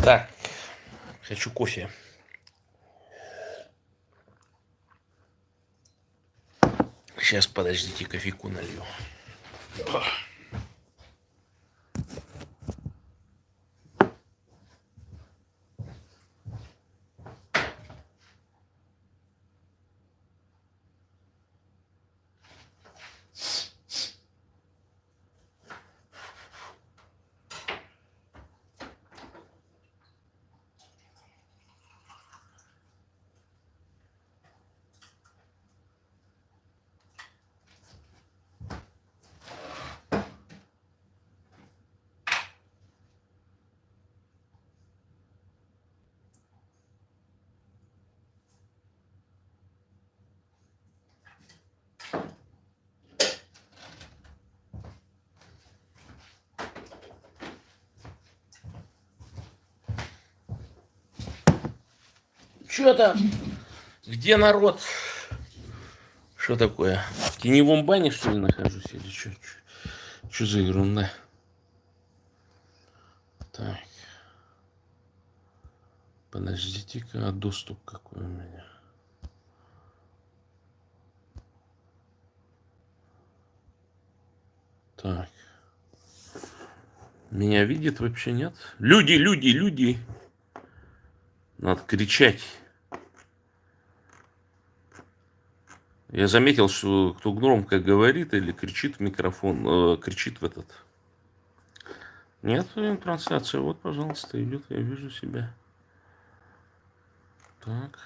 Так, хочу кофе. Сейчас, подождите, кофейку налью. Чё там? Где народ? Что такое? В теневом бане, что ли, нахожусь? Или что? Что за ерунда? Так. Подождите-ка, а доступ какой у меня? Так. Меня видит вообще, нет? Люди, люди, люди! Надо кричать. Я заметил, что кто громко говорит или кричит в микрофон, кричит в этот. Нет, трансляция. Вот, пожалуйста, идет. Я вижу себя. Так.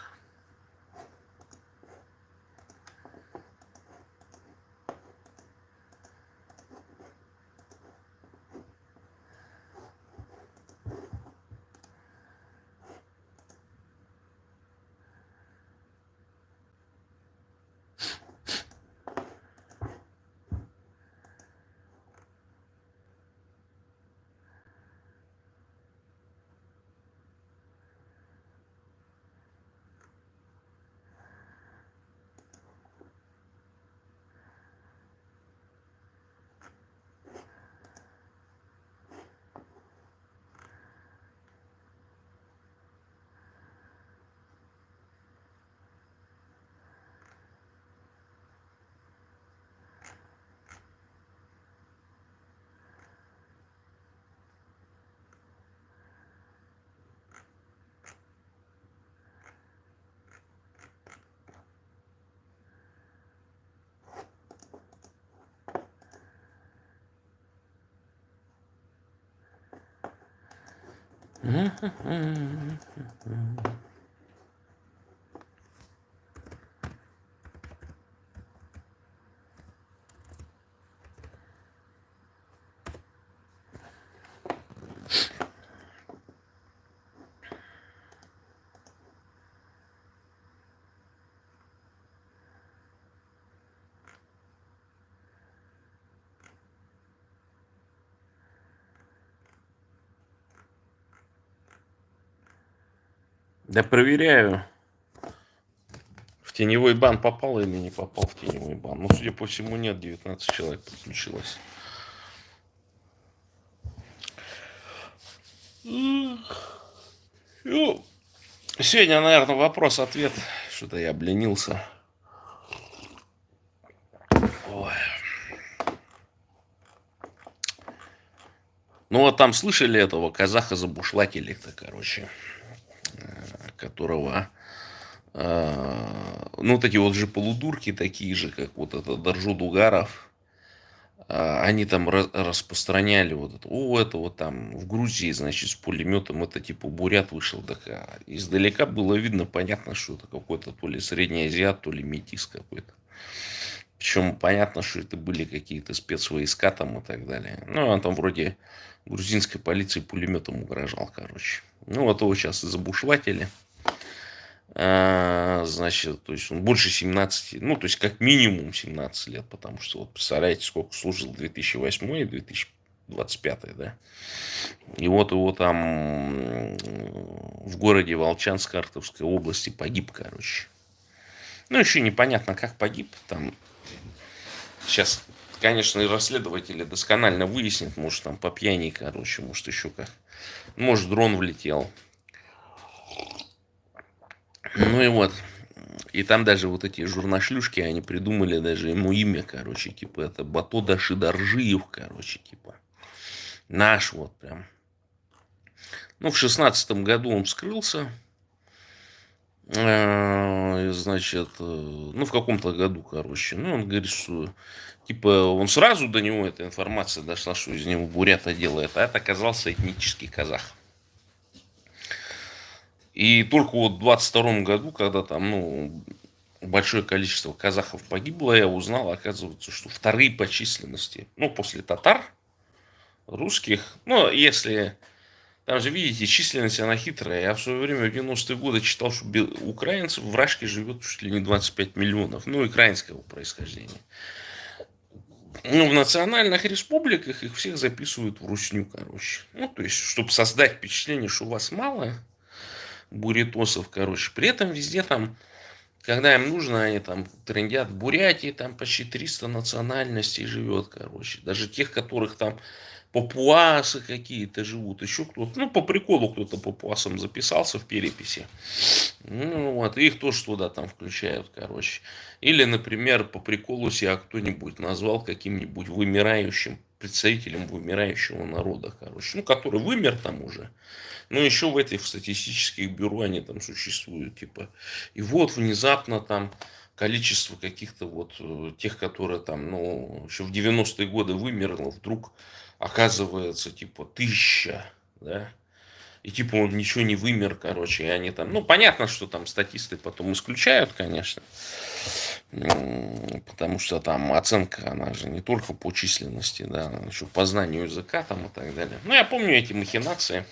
Да проверяю, в теневой бан попал или не попал в теневой бан. Ну, судя по всему, нет, 19 человек подключилось. Ну, сегодня, наверное, вопрос-ответ. Что-то я обленился. Ой. Ну, вот там слышали этого казаха забушлатили-то, короче, которого... Ну, вот эти вот же полудурки, такие же, как вот этот Даржу Дугаров, они там распространяли вот это. О, это вот там в Грузии, значит, с пулеметом, это типа бурят вышел. Так, издалека было видно, понятно, что это какой-то то ли средний азиат, то ли метис какой-то. Причем понятно, что это были какие-то спецвойска там и так далее. Ну, он там вроде грузинской полиции пулеметом угрожал, короче. Ну, вот его сейчас и забушлатили. Значит, то есть он больше 17, ну, то есть как минимум 17 лет, потому что, вот представляете, сколько служил 2008 и 2025, да? И вот его там в городе Волчанск Картовской области погиб, короче. Ну, еще непонятно, как погиб. Там сейчас конечно, и расследователи досконально выяснят, может, там по пьяни, короче, может, еще как. Может, дрон влетел. Ну и вот. И там даже вот эти журнашлюшки, они придумали даже ему имя, короче, типа это Батода Шидаржиев, короче, типа. Наш вот прям. Ну, в 16-м году он вскрылся. Значит, ну, в каком-то году, короче. Ну, он говорит, что, типа, он сразу до него, эта информация дошла, что из него бурята делает, а это оказался этнический казах. И только вот в 22-м году, когда там, ну, большое количество казахов погибло, я узнал, оказывается, что вторые по численности, ну, после татар, русских, ну, если, там же, видите, численность, она хитрая. Я в свое время, в 90-е годы, читал, что украинцев в Рашке живет чуть ли не 25 миллионов, ну, украинского происхождения. Ну, в национальных республиках их всех записывают в русню, короче. Ну, то есть, чтобы создать впечатление, что у вас мало бурятосов, короче. При этом везде там, когда им нужно, они там трындят. В Бурятии там почти 300 национальностей живет, короче. Даже тех, которых там папуасы какие-то живут, еще кто-то. Ну, по приколу кто-то папуасом записался в переписи. Ну, вот, их тоже туда там включают, короче. Или, например, по приколу себя кто-нибудь назвал каким-нибудь вымирающим, представителем вымирающего народа, короче. Ну, который вымер там уже. Ну, еще в этих статистических бюро они там существуют, типа. И вот внезапно там количество каких-то вот тех, которые там, ну, еще в 90-е годы вымерло, вдруг оказывается, типа, 1000, да. И типа он ничего не вымер, короче, и они там, ну, понятно, что там статисты потом исключают, конечно, потому что там оценка, она же не только по численности, да, она еще по знанию языка там и так далее. Ну, я помню эти махинации.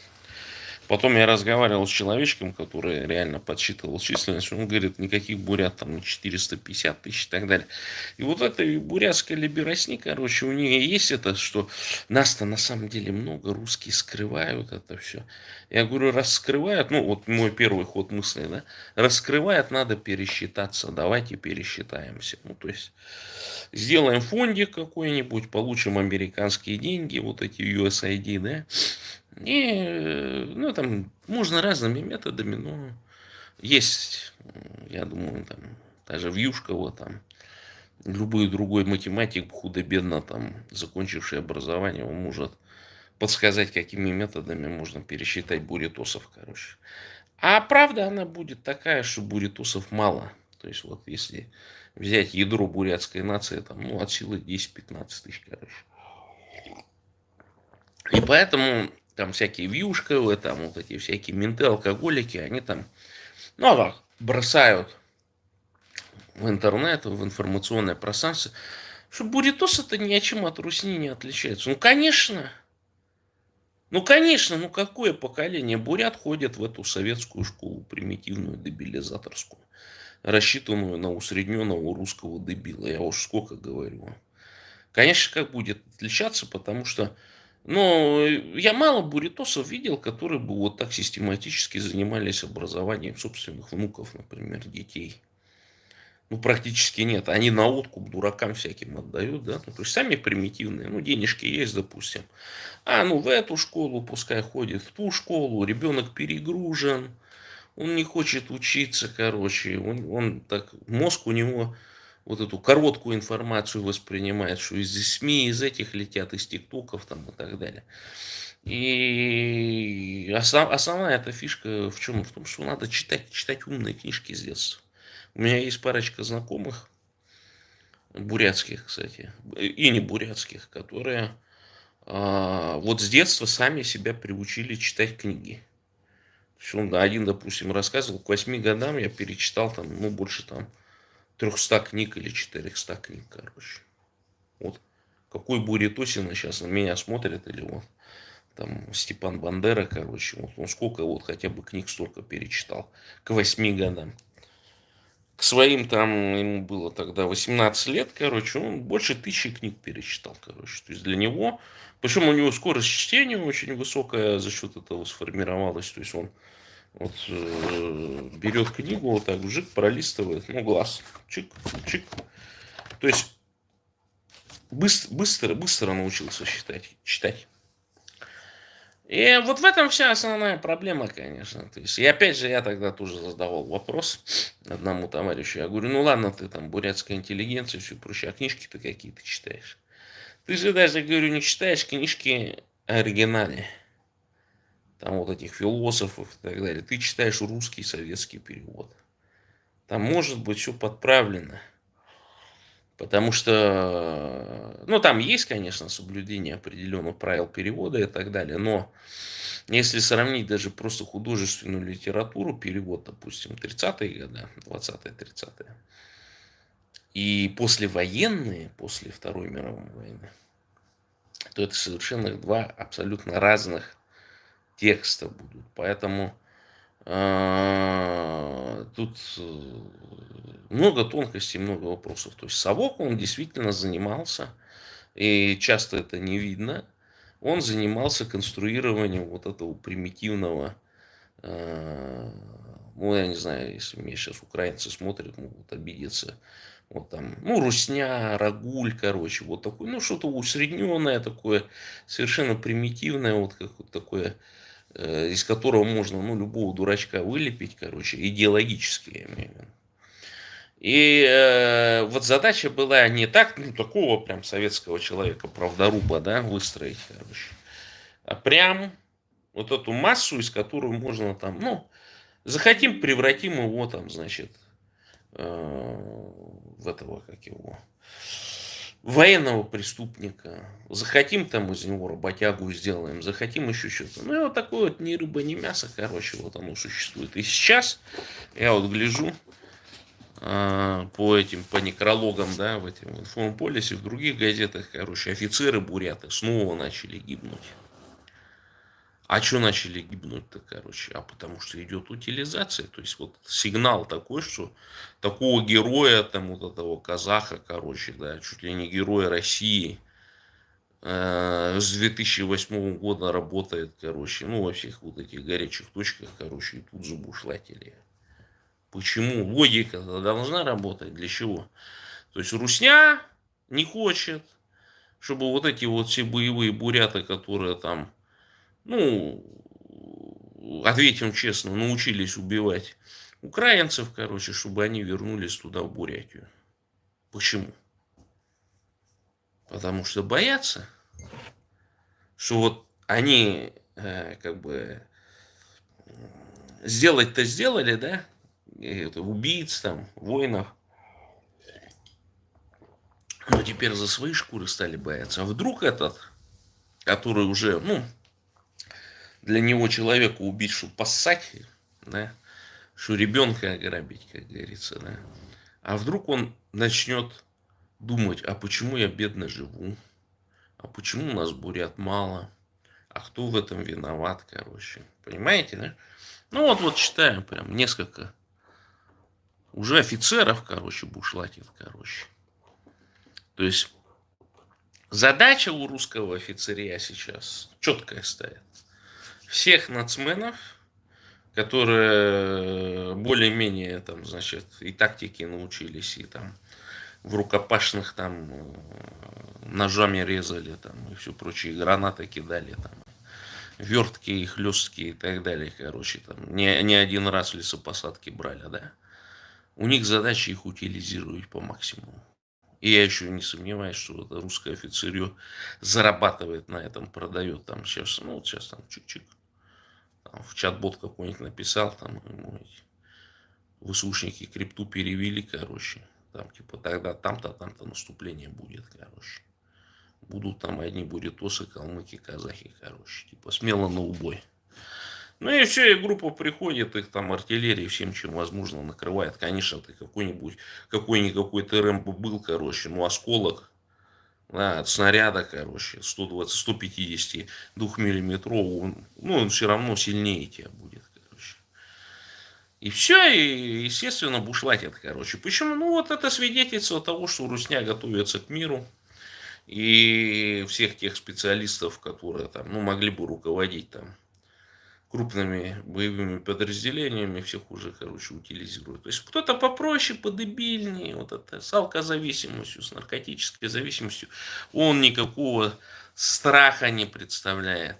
Потом я разговаривал с человечком, который реально подсчитывал численность. Он говорит, никаких бурят там 450 тысяч и так далее. И вот эта бурятская либерасни, короче, у нее есть это, что нас-то на самом деле много, русские скрывают это все. Я говорю, раскрывают, ну вот мой первый ход мысли, да, раскрывают, надо пересчитаться, давайте пересчитаемся. Ну то есть сделаем фондик какой-нибудь, получим американские деньги, вот эти USAID, да, и, ну, там можно разными методами, но есть, я думаю, там, даже в Юшково, там, любой другой математик, худо-бедно, там, закончивший образование, он может подсказать, какими методами можно пересчитать бурятосов, короче. А правда она будет такая, что бурятосов мало. То есть, вот если взять ядро бурятской нации, там, ну, от силы 10-15 тысяч, короче. И поэтому там всякие вьюшковые, там вот эти всякие менты, алкоголики, они там, ну, так, бросают в интернет, в информационное пространство, что буритос это ни о чем от русни не отличается. Ну, конечно, ну какое поколение бурят ходят в эту советскую школу, примитивную, дебилизаторскую, рассчитанную на усредненного русского дебила, я уж сколько говорю. Конечно, как будет отличаться, потому что, ну, я мало буритосов видел, которые бы вот так систематически занимались образованием собственных внуков, например, детей. Ну, практически нет. Они на откуп дуракам всяким отдают, да. Ну, то есть сами примитивные. Ну, денежки есть, допустим. А, ну, в эту школу пускай ходит, в ту школу. Ребенок перегружен. Он не хочет учиться, короче. Он так, мозг у него вот эту короткую информацию воспринимает, что из СМИ, из этих летят, из ТикТоков там и так далее. И основная эта фишка в чем? В том, что надо читать умные книжки с детства. У меня есть парочка знакомых, бурятских, кстати, и не бурятских, которые вот с детства сами себя приучили читать книги. Он один, допустим, рассказывал, к 8 годам я перечитал там, ну, больше там 300 книг или 400 книг, короче. Вот какой Бурятосина сейчас на меня смотрит, или вот там Степан Бандера, короче, вот он сколько вот хотя бы книг столько перечитал к 8 годам. К своим там, ему было тогда 18 лет, короче, он больше 1000 книг перечитал, короче. То есть для него, причем у него скорость чтения очень высокая за счет этого сформировалась. То есть он вот берет книгу, вот так, вжик, пролистывает, ну, глаз, чик, чик. То есть быстро научился читать. И вот в этом вся основная проблема, конечно. То есть, и опять же, я тогда тоже задавал вопрос одному товарищу. Я говорю, ну ладно, ты там бурятская интеллигенция, все прочее, а книжки-то какие ты читаешь? Ты же даже, говорю, не читаешь книжки оригинали. Там вот этих философов и так далее. Ты читаешь русский советский перевод. Там может быть все подправлено. Потому что, ну, там есть, конечно, соблюдение определенных правил перевода и так далее, но если сравнить даже просто художественную литературу, перевод, допустим, 30-е годы, 20-30-е, и послевоенные, после Второй мировой войны, то это совершенно два абсолютно разных текста будут. Поэтому тут много тонкостей, много вопросов. То есть Совок, он действительно занимался, и часто это не видно, он занимался конструированием вот этого примитивного, ну, я не знаю, если меня сейчас украинцы смотрят, могут обидеться, вот там, ну, русня, рагуль, короче, вот такое, ну, что-то усредненное такое, совершенно примитивное, вот как вот такое, из которого можно, ну, любого дурачка вылепить, короче, идеологически, я имею в виду. И вот задача была не так, ну, такого прям советского человека, правдоруба, да, выстроить, короче, а прям вот эту массу, из которой можно там, ну, захотим, превратим его там, значит, в этого, как его, военного преступника. Захотим, там из него работягу сделаем, захотим еще что-то. Ну, и вот такое вот ни рыба, ни мясо, короче, вот оно существует. И сейчас я вот гляжу по этим, по некрологам, да, в этом информполисе, в других газетах, короче, офицеры буряты снова начали гибнуть. А что начали гибнуть-то, короче? А потому что идет утилизация. То есть вот сигнал такой, что такого героя, там вот этого казаха, короче, да, чуть ли не героя России, с 2008 года работает, короче, ну, во всех вот этих горячих точках, короче, и тут же бушлатили. Почему? Логика должна работать. Для чего? То есть русня не хочет, чтобы вот эти вот все боевые буряты, которые там, ну, ответим честно, научились убивать украинцев, короче, чтобы они вернулись туда, в Бурятию. Почему? Потому что боятся, что вот они как бы сделать-то сделали, да, это, убийц там, воинов, но теперь за свои шкуры стали бояться. А вдруг этот, который уже, ну, для него человека убить, чтобы поссать, да, что ребенка ограбить, как говорится, да. А вдруг он начнет думать, а почему я бедно живу? А почему у нас бурят мало? А кто в этом виноват, короче? Понимаете, да? Ну вот читаем прям несколько уже офицеров, короче, бушлатит, короче. То есть задача у русского офицерия сейчас четкая стоит. Всех нацменов, которые более-менее там, значит, и тактики научились, и там в рукопашных там ножами резали там и все прочие, гранаты кидали там, вертки и хлестки и так далее, короче, там не один раз лесопосадки брали, да. У них задача их утилизировать по максимуму. И я еще не сомневаюсь, что это русское офицерье зарабатывает на этом, продает там сейчас, ну вот сейчас там чик-чик, там, в чат-бот какой-нибудь написал, там ему ВСУшники крипту перевели, короче, там типа тогда там-то наступление будет, короче. Будут там одни бурятосы, калмыки, казахи, короче, типа смело на убой. Ну и все, и группа приходит, их там артиллерия всем, чем возможно, накрывает. Конечно, ты какой-нибудь, какой-никакой ТРМ был, короче, ну осколок, да, от снаряда, короче, 120, 152 миллиметрового, ну он все равно сильнее тебя будет, короче. И все, и, естественно, бушлатят, короче. Почему? Ну вот это свидетельство того, что русня готовится к миру. И всех тех специалистов, которые там, ну, могли бы руководить там крупными боевыми подразделениями, всех уже, короче, утилизируют. То есть кто-то попроще, подебильнее, вот это, с алкозависимостью, с наркотической зависимостью, он никакого страха не представляет.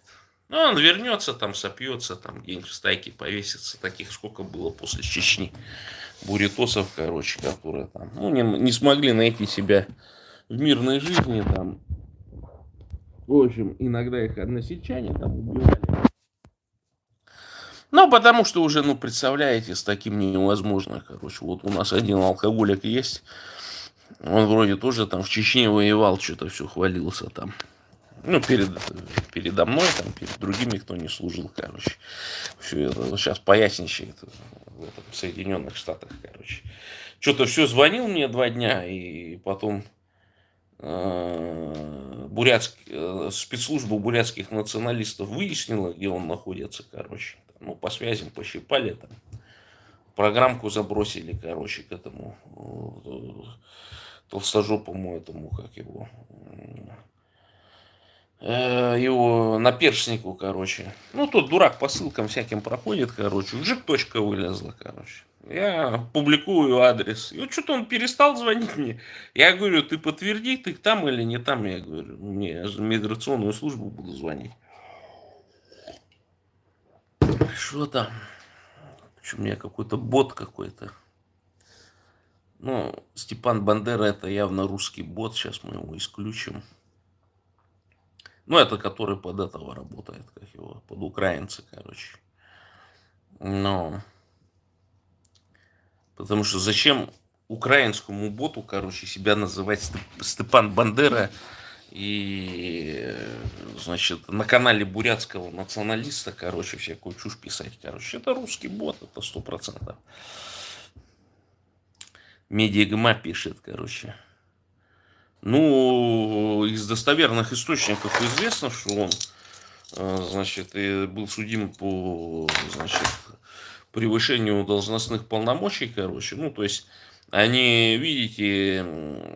Ну, он вернется, там, сопьется, там, где-нибудь в стайке повесится. Таких сколько было после Чечни. Бурятосов, короче, которые там, ну, не смогли найти себя в мирной жизни, там. В общем, иногда их односельчане там убивали. Ну, потому что уже, ну, представляете, с таким невозможно, короче. Вот у нас один алкоголик есть, он вроде тоже там в Чечне воевал, что-то все хвалился там. Ну, передо мной, там, перед другими, кто не служил, короче. Все это вот сейчас поясничает в Соединенных Штатах, короче. Что-то все звонил мне 2 дня, и потом спецслужба бурятских националистов выяснила, где он находится, короче. Ну, по связям пощипали там. Программку забросили, короче, к этому толстожопому этому, как его наперстнику, короче. Ну, тот дурак по ссылкам всяким проходит, короче. Вжик, точка вылезла, короче. Я публикую адрес. И вот что-то он перестал звонить мне. Я говорю, ты подтверди, ты там или не там. Я говорю, мне в миграционную службу буду звонить. Что там? Что у меня какой-то бот какой-то. Ну, Степан Бандера это явно русский бот. Сейчас мы его исключим. Ну, это который под этого работает, как его, под украинца, короче. Но, потому что зачем украинскому боту, короче, себя называть Степан Бандера и, значит, на канале бурятского националиста, короче, всякую чушь писать, короче. Это русский бот, это 100%. Медиагма пишет, короче. Ну, из достоверных источников известно, что он, значит, был судим по, значит, превышению должностных полномочий, короче. Ну, то есть, они, видите,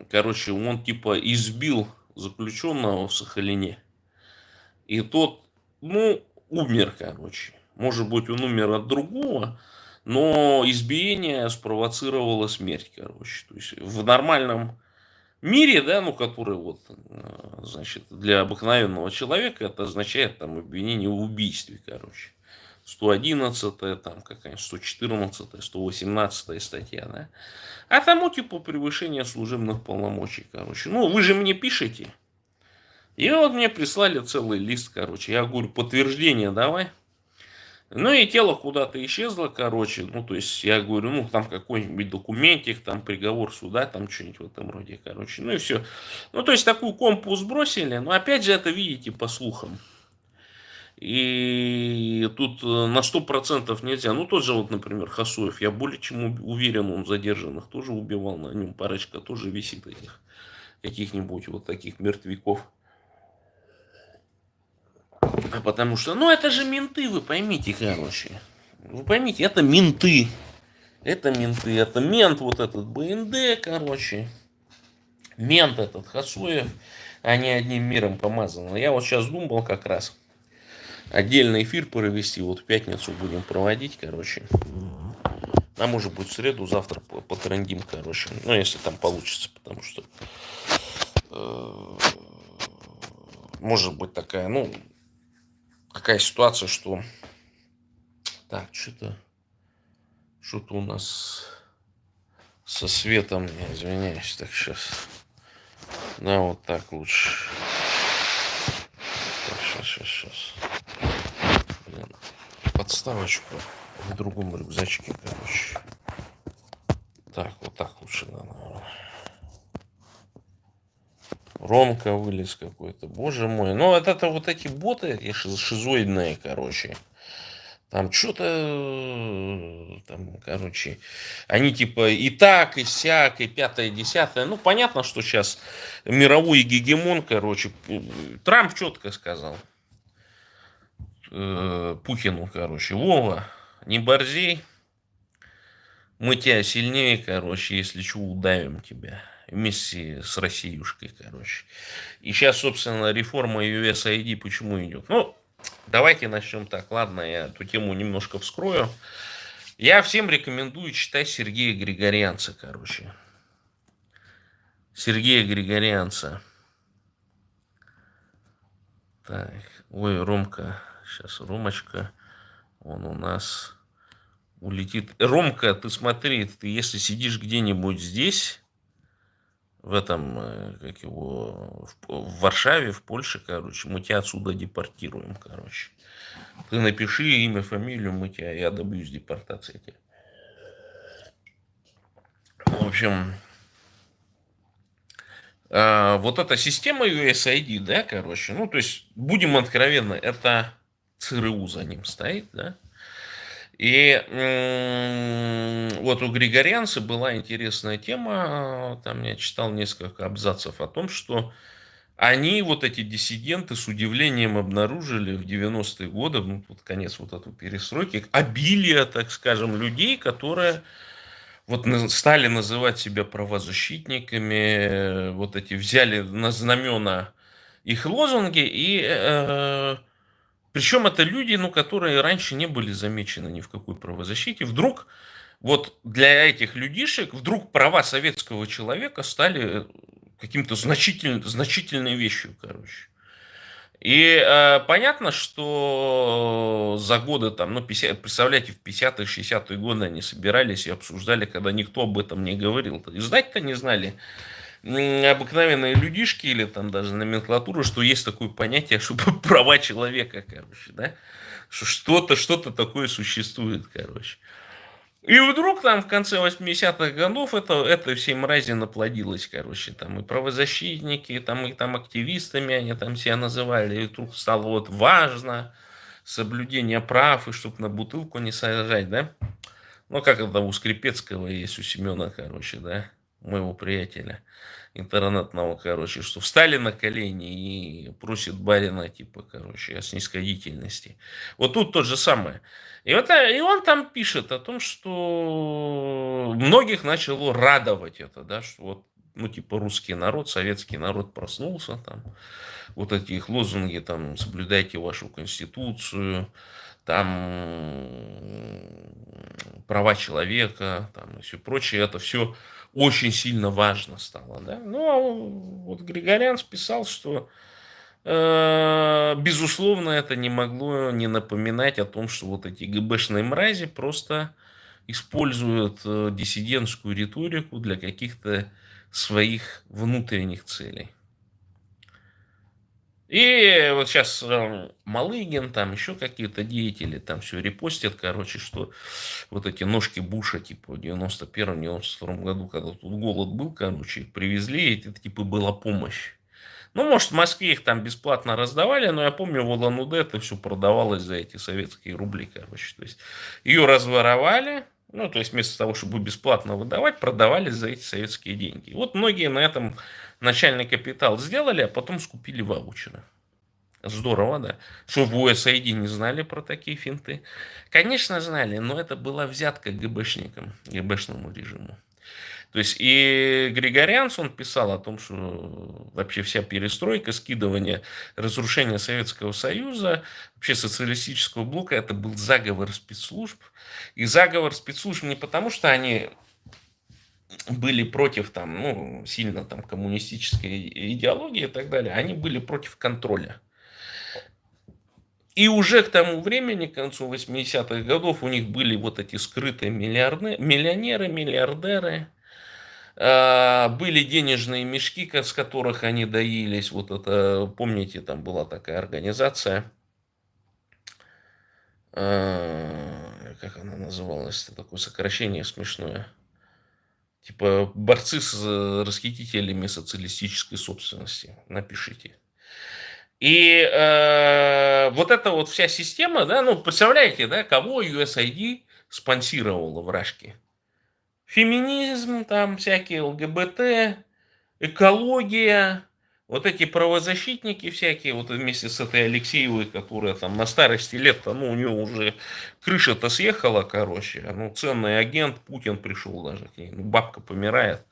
короче, он типа избил заключенного в Сахалине. И тот, ну, умер, короче. Может быть, он умер от другого, но избиение спровоцировало смерть, короче. То есть, в нормальном мире, да, ну, который вот, значит, для обыкновенного человека это означает там обвинение в убийстве, короче. 111-я, там какая-нибудь 114-я, 118-я статья, да. А тому типа превышение служебных полномочий, короче. Ну, вы же мне пишете. И вот мне прислали целый лист, короче. Я говорю, подтверждение давай. Ну и тело куда-то исчезло, короче. Ну, то есть, я говорю, ну, там какой-нибудь документик, там приговор суда, там что-нибудь в этом роде, короче. Ну и все. Ну, то есть, такую компу сбросили. Но опять же, это видите по слухам. И тут на 100% нельзя. Ну, тот же вот, например, Хасуев. Я более чем уверен, он задержанных тоже убивал. На нем парочка тоже висит этих каких-нибудь вот таких мертвяков. Потому что, ну, это же менты, вы поймите, короче. Вы поймите, это менты. Это менты. Это мент вот этот БНД, короче. Мент этот Хасуев. Они одним миром помазаны. Я вот сейчас думал как раз отдельный эфир провести. Вот в пятницу будем проводить, короче. А может быть в среду, завтра потрендим, короче. Ну, если там получится, потому что может быть такая, ну, какая ситуация, что так, что-то у нас со светом, я извиняюсь, так сейчас. Да, вот так лучше. Так, сейчас. Блин, подставочку в другом рюкзачке, короче. Так, вот так лучше, да, наверное. Ромка вылез какой-то, боже мой. Ну, это вот эти боты, эти шизоидные, короче. Там что-то, там, короче, они типа и так, и сяк, и пятое, десятое. Ну, понятно, что сейчас мировой гегемон, короче, Трамп четко сказал Путину, короче, Вова, не борзей, мы тебя сильнее, короче, если что, удавим тебя. Вместе с Россиюшкой, короче. И сейчас, собственно, реформа USAID почему идет? Ну, Давайте начнем так. Ладно, я эту тему немножко вскрою. Я всем рекомендую читать Сергея Григорянца, короче. Сергея Григорянца. Так, ой, Ромка. Сейчас Ромочка. Он у нас улетит. Ромка, ты смотри, ты если сидишь где-нибудь здесь, в этом, как его, в Варшаве, в Польше, короче, мы тебя отсюда депортируем, короче. Ты напиши имя, фамилию, я добьюсь депортации тебя. В общем, вот эта система USAID, да, короче, ну, то есть, будем откровенны, это ЦРУ за ним стоит, да. И вот у Григорянца была интересная тема, там я читал несколько абзацев о том, что они, вот эти диссиденты, с удивлением обнаружили в 90-е годы, ну, вот конец вот этой перестройки, обилие, так скажем, людей, которые вот стали называть себя правозащитниками, вот эти взяли на знамена их лозунги, и причем это люди, ну, которые раньше не были замечены ни в какой правозащите. Вдруг вот для этих людишек вдруг права советского человека стали каким-то значительной вещью, короче. И понятно, что за годы, там, ну, 50, представляете, в 50-е, 60-е годы они собирались и обсуждали, когда никто об этом не говорил. И знать-то не знали обыкновенные людишки или там даже номенклатура, что есть такое понятие, что права человека, короче, да? Что что-то такое существует, короче. И вдруг там в конце 80-х годов это всей мрази наплодилось, короче, там и правозащитники, там и там активистами они там себя называли, и вдруг стало вот важно соблюдение прав, и чтобы на бутылку не сажать, да? Ну, как это у Скрипецкого есть, у Семена, короче, да, моего приятеля интернетного, короче, что встали на колени и просит барина, типа, короче, о снисходительности. Вот тут то же самое. И он там пишет о том, что многих начало радовать это, да, что вот, ну, типа, русский народ, советский народ проснулся, там, вот эти их лозунги, там, соблюдайте вашу конституцию, там, права человека, там, и все прочее, это все очень сильно важно стало, да. Ну, а вот Григорян писал, что, безусловно, это не могло не напоминать о том, что вот эти ГБшные мрази просто используют диссидентскую риторику для каких-то своих внутренних целей. И вот сейчас Малыгин, там еще какие-то деятели там все репостят, короче, что вот эти ножки Буша, типа, в 91-92 году, когда тут голод был, короче, их привезли, и это, типа, была помощь. Ну, может, в Москве их там бесплатно раздавали, но я помню, в Улан-Удэ это все продавалось за эти советские рубли, короче. То есть ее разворовали, ну, то есть вместо того, чтобы бесплатно выдавать, продавали за эти советские деньги. Вот многие на этом начальный капитал сделали, а потом скупили ваучеры. Здорово, да. Что в USAID не знали про такие финты? Конечно, знали, но это была взятка ГБшникам, ГБшному режиму. То есть и Григорянц, он писал о том, что вообще вся перестройка, скидывание, разрушение Советского Союза, вообще социалистического блока, это был заговор спецслужб. И заговор спецслужб не потому, что они были против там, ну, сильно там коммунистической идеологии и так далее, они были против контроля. И уже к тому времени, к концу 80-х годов, у них были вот эти скрытые миллионеры, миллиардеры, были денежные мешки, с которых они доились. Вот это, помните, там была такая организация, как она называлась, это такое сокращение смешное. Типа борцы с расхитителями социалистической собственности. Напишите. И вот эта вот вся система, да, ну, представляете, да, кого USAID спонсировала в Рашке? Феминизм, там всякие ЛГБТ, экология, вот эти правозащитники всякие, вот вместе с этой Алексеевой, которая там на старости лет, ну, у нее уже крыша-то съехала, короче, ну, ценный агент, Путин пришел даже к ней, ну, бабка помирает,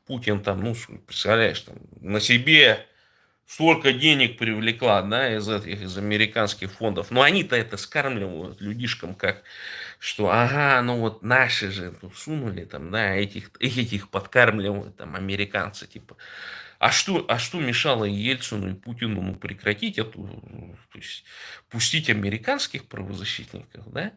Путин там, ну, представляешь, там, на себе столько денег привлекла, да, из этих, из американских фондов. Но они-то это скармливают людишкам как, что, ага, ну вот наши же тут сунули, там, да, этих подкармливают, там, американцы, типа. А что мешало Ельцину и Путину, ну, прекратить эту, то есть, пустить американских правозащитников, да?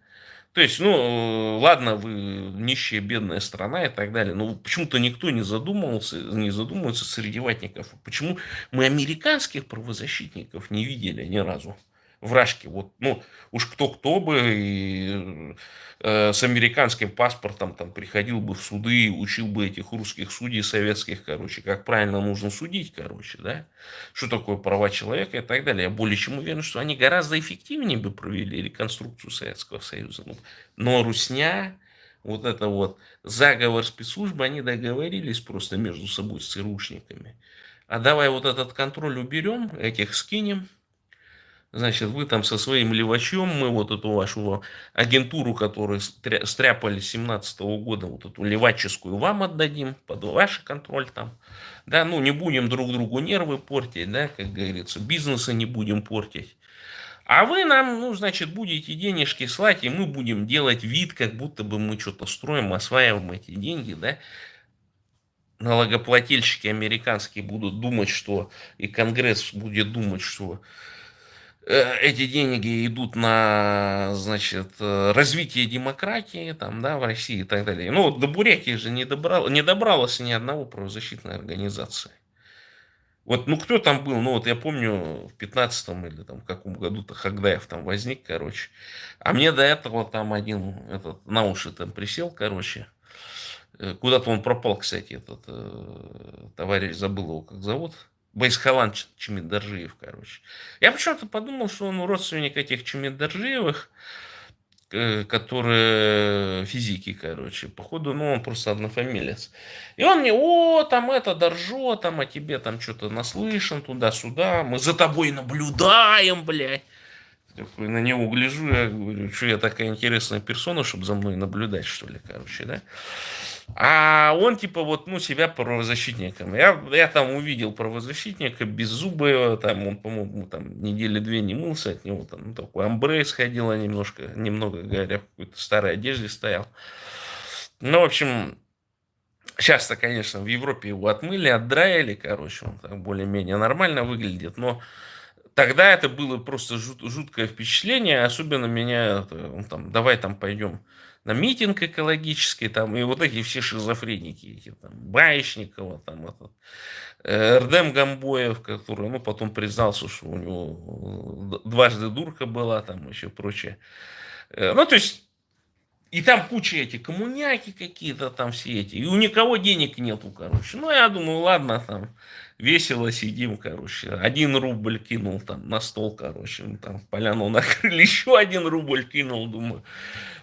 То есть, ну, ладно, вы нищая, бедная страна и так далее, но почему-то никто не задумывается среди ватников, почему мы американских правозащитников не видели ни разу в Рашке. Вот, ну, уж кто-кто бы и, с американским паспортом там приходил бы в суды, учил бы этих русских судей советских, короче, как правильно нужно судить, короче, да, что такое права человека и так далее. Я более чем уверен, что они гораздо эффективнее бы провели реконструкцию Советского Союза. Ну, но русня, вот это вот заговор спецслужбы, они договорились просто между собой с ЦРУшниками. А давай вот этот контроль уберем, этих скинем. Значит, вы там со своим левачом, мы вот эту вашу агентуру, которую стряпали с 17 года, вот эту леваческую вам отдадим, под ваш контроль там. Да, ну не будем друг другу нервы портить, да, как говорится, бизнеса не будем портить. А вы нам, ну, значит, будете денежки слать, и мы будем делать вид, как будто бы мы что-то строим, осваиваем эти деньги, да. Налогоплательщики американские будут думать, что, и Конгресс будет думать, что эти деньги идут на, значит, развитие демократии там, да, в России и так далее. Ну, вот до Бурятии же не добралась ни одного правозащитной организации. Вот, ну, кто там был? Ну, вот я помню, в 15-м или там в каком году-то Хагдаев там возник, короче. А мне до этого там один этот на уши там присел, короче. Куда-то он пропал, кстати, этот товарищ, забыл его как зовут. Байсхалан Чемидаржиев, короче. Я почему-то подумал, что он родственник этих Чемидаржиевых, которые физики, короче. Походу, ну, он просто однофамилец. И он мне, о, там это, Доржо, там о тебе там что-то наслышан, туда-сюда. Мы за тобой наблюдаем, блядь. Такой на него гляжу, я говорю, что я такая интересная персона, чтобы за мной наблюдать, что ли, короче, да? А он типа вот, ну, себя правозащитником. Я там увидел правозащитника беззубого, там он, по-моему, там недели две не мылся от него, там, ну, такой амбре сходило немного говоря, в какой-то старой одежде стоял. Ну, в общем, сейчас-то, конечно, в Европе его отмыли, отдраили, короче, он так более-менее нормально выглядит, но тогда это было просто жуткое впечатление, особенно меня, он там, давай там пойдем на митинг экологический, там, и вот эти все шизофреники, эти там, Баечникова, там, этот, Эрдем Гамбоев, который, ну, потом признался, что у него дважды дурка была, там, еще прочее. Ну, то есть, и там куча эти коммуняки какие-то там все эти. И у никого денег нету, короче. Ну, я думаю, ладно, там, весело сидим, короче. 1 рубль кинул там на стол, короче. Мы там поляну накрыли, еще 1 рубль кинул, думаю.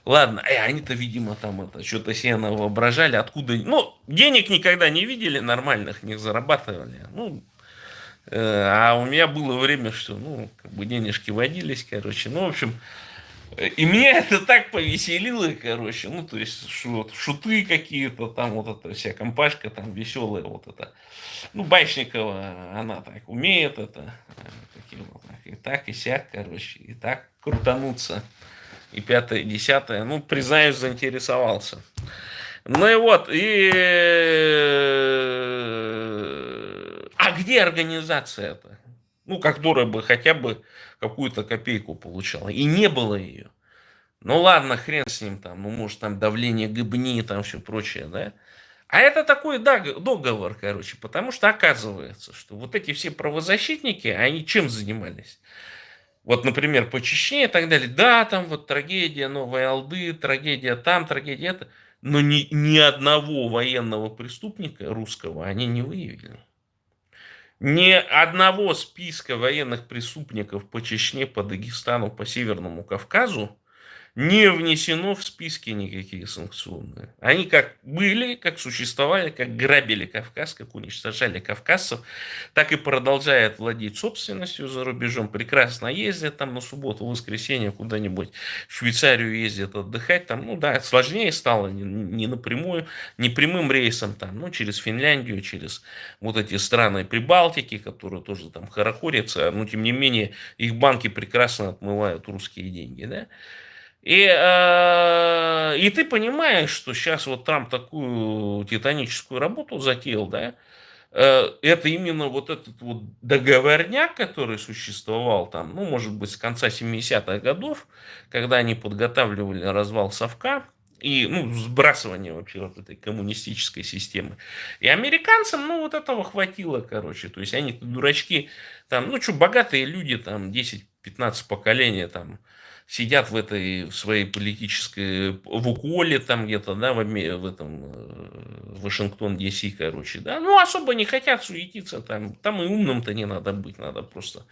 Ладно, они-то, видимо, там это, что-то себе воображали, откуда... Ну, денег никогда не видели, нормальных не зарабатывали. Ну, а у меня было время, что, ну, как бы денежки водились, короче. Ну, в общем, и меня это так повеселило, короче, ну, то есть, шуты какие-то, там вот эта вся компашка, там веселая вот это. Ну, Бачникова, она так умеет это, такие вот, и так, и сяк, короче, и так крутануться, и пятое, и десятое, ну, признаюсь, заинтересовался. Ну и вот, а где организация-то? Ну, которая бы хотя бы какую-то копейку получала. И не было ее. Ну ладно, хрен с ним там, ну может там давление гыбни, там все прочее, да. А это такой договор, короче, потому что оказывается, что вот эти все правозащитники, они чем занимались? Вот, например, по Чечне и так далее. Да, там вот трагедия Новой Алды, трагедия там, трагедия это. Но ни одного военного преступника русского они не выявили. Ни одного списка военных преступников по Чечне, по Дагестану, по Северному Кавказу не внесено в списки никакие санкционные. Они как были, как существовали, как грабили Кавказ, как уничтожали кавказцев, так и продолжают владеть собственностью за рубежом. Прекрасно ездят там на субботу, воскресенье куда-нибудь в Швейцарию ездят отдыхать. Там, ну да, сложнее стало не напрямую, не прямым рейсом, там, ну, через Финляндию, через вот эти страны Прибалтики, которые тоже там хорохорятся, но тем не менее их банки прекрасно отмывают русские деньги, да. И ты понимаешь, что сейчас вот Трамп такую титаническую работу затеял, да, это именно вот этот вот договорняк, который существовал там, ну, может быть, с конца 70-х годов, когда они подготавливали развал Совка и, ну, сбрасывание вообще вот этой коммунистической системы. И американцам, ну, вот этого хватило, короче. То есть они дурачки, там, ну, что, богатые люди, там, 10-15 поколения, там, сидят в этой в своей политической в уколе там где-то, да, в этом Вашингтон DC, короче, да, ну особо не хотят суетиться там, там и умным-то не надо быть, надо просто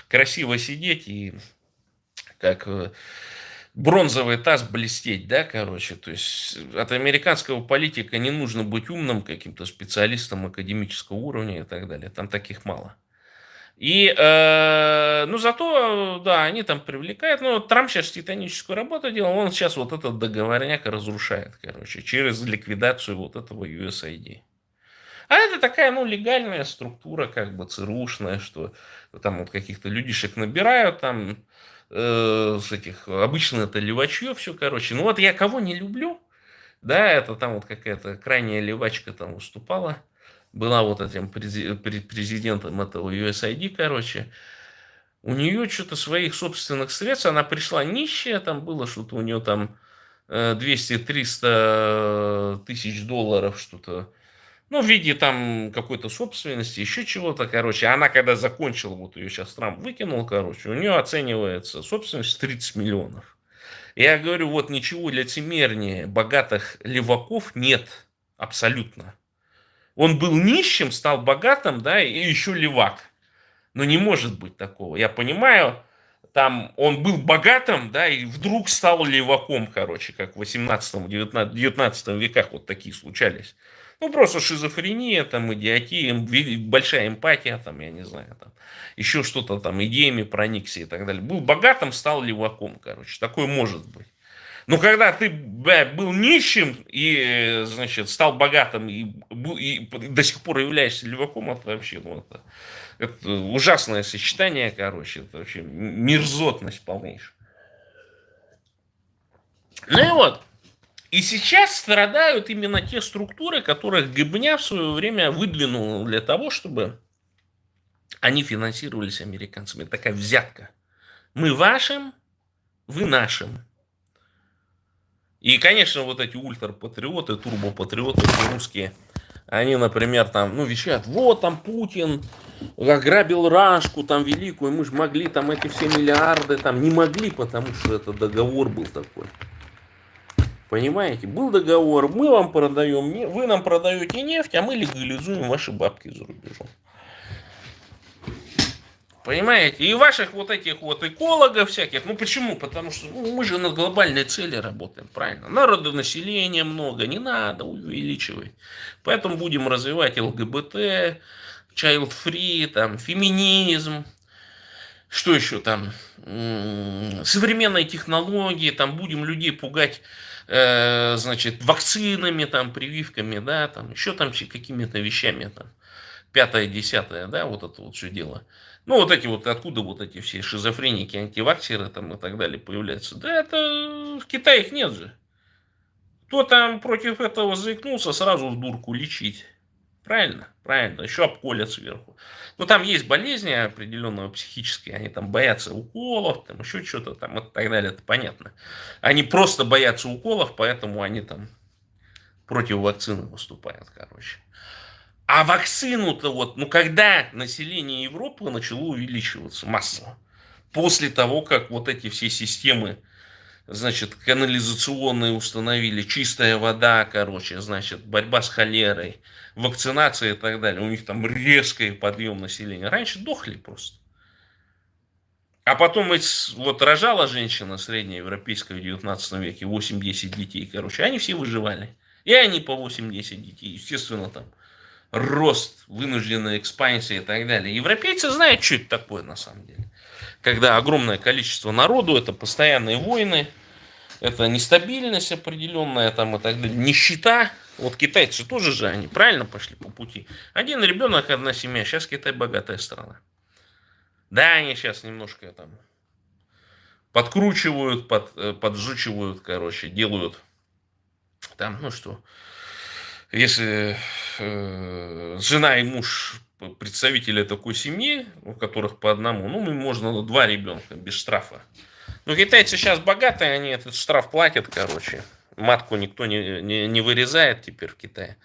красиво сидеть и как бронзовый таз блестеть, да, короче, то есть от американского политика не нужно быть умным каким-то специалистом академического уровня и так далее, там таких мало. И, ну, зато, да, они там привлекают. Ну, Трамп сейчас титаническую работу делал, он сейчас вот этот договорняк разрушает, короче, через ликвидацию вот этого USAID. А это такая, ну, легальная структура, как бы ЦРУшная, что там вот каких-то людишек набирают, там, с этих, обычно это левачье все, короче. Ну, вот я кого не люблю, да, это там вот какая-то крайняя левачка там выступала, была вот этим президентом этого USAID, короче. У нее что-то своих собственных средств, она пришла нищая, там было что-то у нее там 200-300 тысяч долларов, что-то, ну, в виде там какой-то собственности, еще чего-то, короче. Она когда закончила, вот ее сейчас Трамп выкинул, короче, у нее оценивается собственность 30 миллионов. Я говорю, вот ничего лицемернее богатых леваков нет абсолютно. Он был нищим, стал богатым, да, и еще левак. Но не может быть такого. Я понимаю, там он был богатым, да, и вдруг стал леваком, короче, как в 18-19 веках вот такие случались. Ну, просто шизофрения, там, идиотия, большая эмпатия, там, я не знаю, там, еще что-то там, идеями проникся и так далее. Был богатым, стал леваком, короче, такое может быть. Но когда ты был нищим и, значит, стал богатым и до сих пор являешься леваком, это вообще, ну, это ужасное сочетание, короче, это вообще мерзотность полнейшая. Ну и вот, и сейчас страдают именно те структуры, которых Гыбня в свое время выдвинул для того, чтобы они финансировались американцами. Это такая взятка. Мы вашим, вы нашим. И, конечно, вот эти ультрапатриоты, турбопатриоты русские, они, например, там, ну, вещают, вот там Путин ограбил Рашку, там, великую, мы же могли там эти все миллиарды, там, не могли, потому что это договор был такой. Понимаете, был договор, мы вам продаем, вы нам продаете нефть, а мы легализуем ваши бабки за рубежом. Понимаете? И ваших вот этих вот экологов всяких. Ну почему? Потому что мы же над глобальной цели работаем, правильно? Народонаселения много, не надо увеличивать. Поэтому будем развивать ЛГБТ, child free, там, феминизм, что еще там, современные технологии, там будем людей пугать, значит, вакцинами, там, прививками, да, там, еще там какими-то вещами, там, пятое, десятое, да, вот это вот все дело. Ну, вот эти вот, откуда вот эти все шизофреники, антиваксеры там и так далее появляются? Да это в Китае их нет же. Кто там против этого заикнулся, сразу в дурку лечить. Правильно? Правильно. Еще обколят сверху. Но там есть болезни определенного психические, они там боятся уколов, там еще что-то там и так далее, это понятно. Они просто боятся уколов, поэтому они там против вакцины выступают, короче. А вакцину-то вот, ну когда население Европы начало увеличиваться массово? После того, как вот эти все системы, значит, канализационные установили, чистая вода, короче, значит, борьба с холерой, вакцинация и так далее. У них там резкий подъем населения. Раньше дохли просто. А потом ведь вот рожала женщина среднеевропейская в 19 веке 8-10 детей, короче, они все выживали. И они по 8-10 детей, естественно, там рост, вынужденная экспансия и так далее. Европейцы знают, что это такое на самом деле. Когда огромное количество народу, это постоянные войны, это нестабильность определенная там и так далее, нищета. Вот китайцы тоже же, они правильно пошли по пути. Один ребенок, одна семья, сейчас Китай богатая страна. Да, они сейчас немножко там подкручивают, поджучивают, короче, делают там, ну что, если жена и муж представители такой семьи, у которых по одному, ну, можно два ребенка без штрафа. Но китайцы сейчас богатые, они этот штраф платят, короче. Матку никто не вырезает теперь в Китае.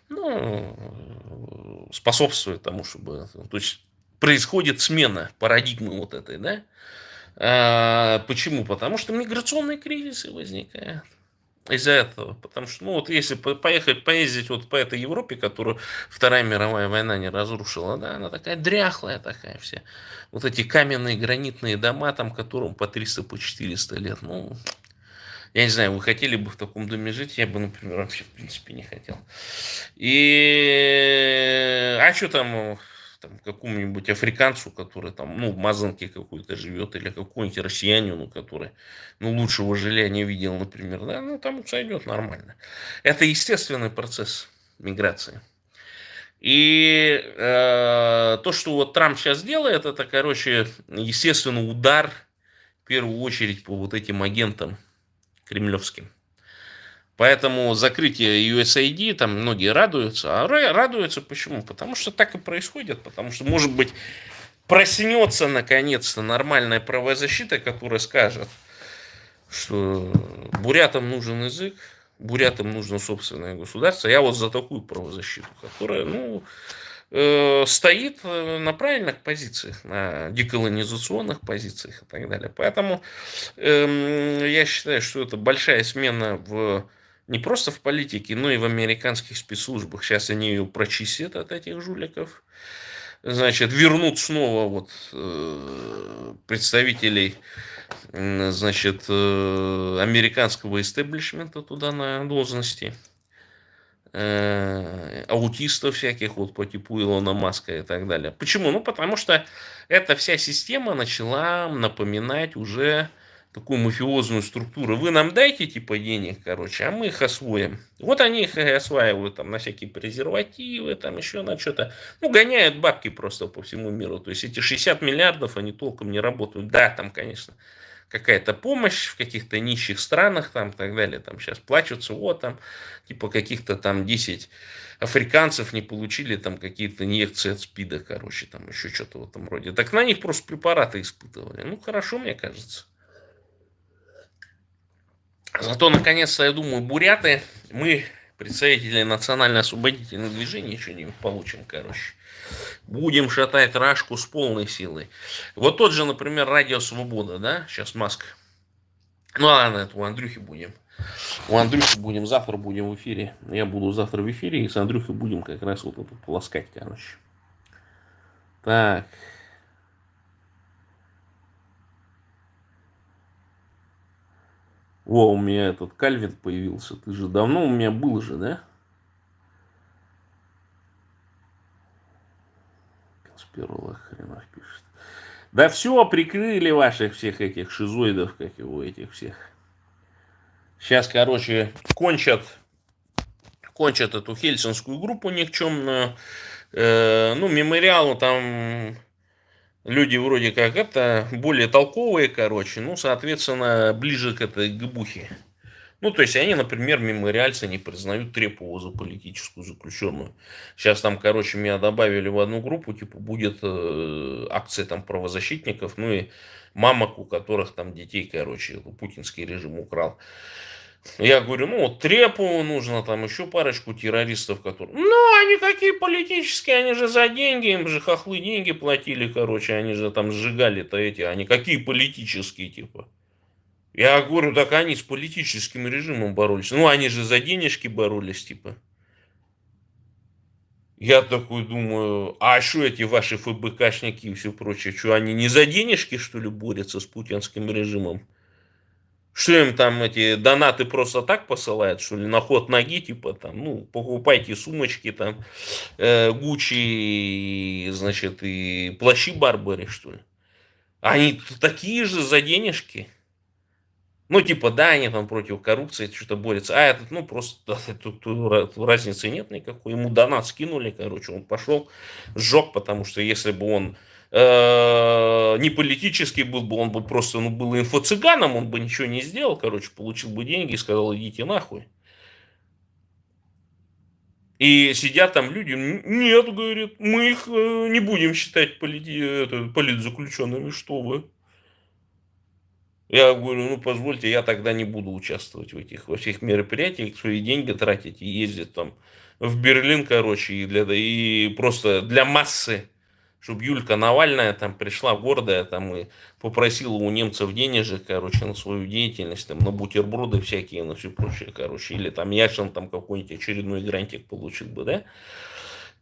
Ну, способствует тому, чтобы... То есть происходит смена парадигмы вот этой, да? Почему? Потому что миграционные кризисы возникают из-за этого. Потому что, ну, вот если поездить вот по этой Европе, которую Вторая мировая война не разрушила, да, она такая дряхлая такая вся. Вот эти каменные гранитные дома, там, которым по 300, по 400 лет, ну, я не знаю, вы хотели бы в таком доме жить? Я бы, например, вообще, в принципе, не хотел. А что там какому-нибудь африканцу, который там, ну, в мазанке какой-то живет, или какой-нибудь россиянину, который, ну, лучшего жилья не видел, например, да, ну, там сойдет нормально. Это естественный процесс миграции. И то, что вот Трамп сейчас делает, это, короче, естественный удар, в первую очередь, по вот этим агентам кремлевским. Поэтому закрытие USAID, там многие радуются. А радуются почему? Потому что так и происходит. Потому что, может быть, проснется наконец-то нормальная правозащита, которая скажет, что бурятам нужен язык, бурятам нужно собственное государство. Я вот за такую правозащиту, которая, ну, стоит на правильных позициях, на деколонизационных позициях и так далее. Поэтому я считаю, что это большая смена не просто в политике, но и в американских спецслужбах. Сейчас они ее прочистят от этих жуликов. Значит, вернут снова вот представителей, значит, американского истеблишмента туда на должности. Аутистов всяких вот по типу Илона Маска и так далее. Почему? Ну, потому что эта вся система начала напоминать уже такую мафиозную структуру. Вы нам дайте типа денег, короче, а мы их освоим. Вот они их и осваивают там на всякие презервативы, там еще на что-то. Ну, гоняют бабки просто по всему миру. То есть эти 60 миллиардов, они толком не работают. Да, там, конечно, какая-то помощь в каких-то нищих странах, там, так далее, там сейчас плачутся, вот там, типа каких-то там 10 африканцев не получили там какие-то инъекции от СПИДа, короче, там еще что-то в этом роде. Так на них просто препараты испытывали. Ну, хорошо, мне кажется. Зато, наконец-то, я думаю, буряты, мы, представители национально-освободительных движений, что-нибудь получим, короче. Будем шатать Рашку с полной силой. Вот тот же, например, Радио Свобода, да, сейчас Маск. Ну ладно, это у Андрюхи будем. У Андрюхи будем, завтра будем в эфире. Я буду завтра в эфире, и с Андрюхой будем как раз вот это полоскать, короче. Так. О, у меня этот Кальвин появился. Ты же давно у меня был же, да? Конспиролог хренов пишет. Да все, прикрыли ваших всех этих шизоидов, как его, этих всех. Сейчас, короче, кончат эту хельсинскую группу никчемную. Ну, мемориал там люди вроде как это, более толковые, короче, ну, соответственно, ближе к этой гбухе. Ну, то есть они, например, мемориальцы не признают Трепова за политическую заключенную. Сейчас там, короче, меня добавили в одну группу, типа, будет акция там правозащитников, ну и мамок, у которых там детей, короче, путинский режим украл. Я говорю, ну вот Трепову нужно, там еще парочку террористов, которые... Ну, они какие политические, они же за деньги, им же хохлы деньги платили, короче, они же там сжигали-то эти, они какие политические, типа. Я говорю, так они с политическим режимом боролись. Ну, они же за денежки боролись, типа. Я такой думаю, а что эти ваши ФБКшники и все прочее, что они не за денежки, что ли, борются с путинским режимом? Что им там эти донаты просто так посылают, что ли, на ход ноги, типа там, ну, покупайте сумочки там, Гуччи, значит, и плащи Барбари, что ли? Они такие же за денежки. Ну, типа, да, они там против коррупции что-то борются, а этот, ну, просто тут разницы нет никакой. Ему донат скинули, короче, он пошел, сжег, потому что если бы он не политический был бы, он бы просто, ну, был инфо-цыганом, он бы ничего не сделал, короче, получил бы деньги и сказал, идите нахуй. И сидят там люди, нет, говорит, мы их не будем считать политзаключенными, что вы. Я говорю, ну позвольте, я тогда не буду участвовать в этих во всех мероприятиях, свои деньги тратить и ездить там в Берлин, короче, и просто для массы, чтобы Юлька Навальная там пришла гордая там и попросила у немцев денежек, короче, на свою деятельность, там, на бутерброды всякие, на все прочее, короче, или там Яшин там какой-нибудь очередной грантик получил бы, да?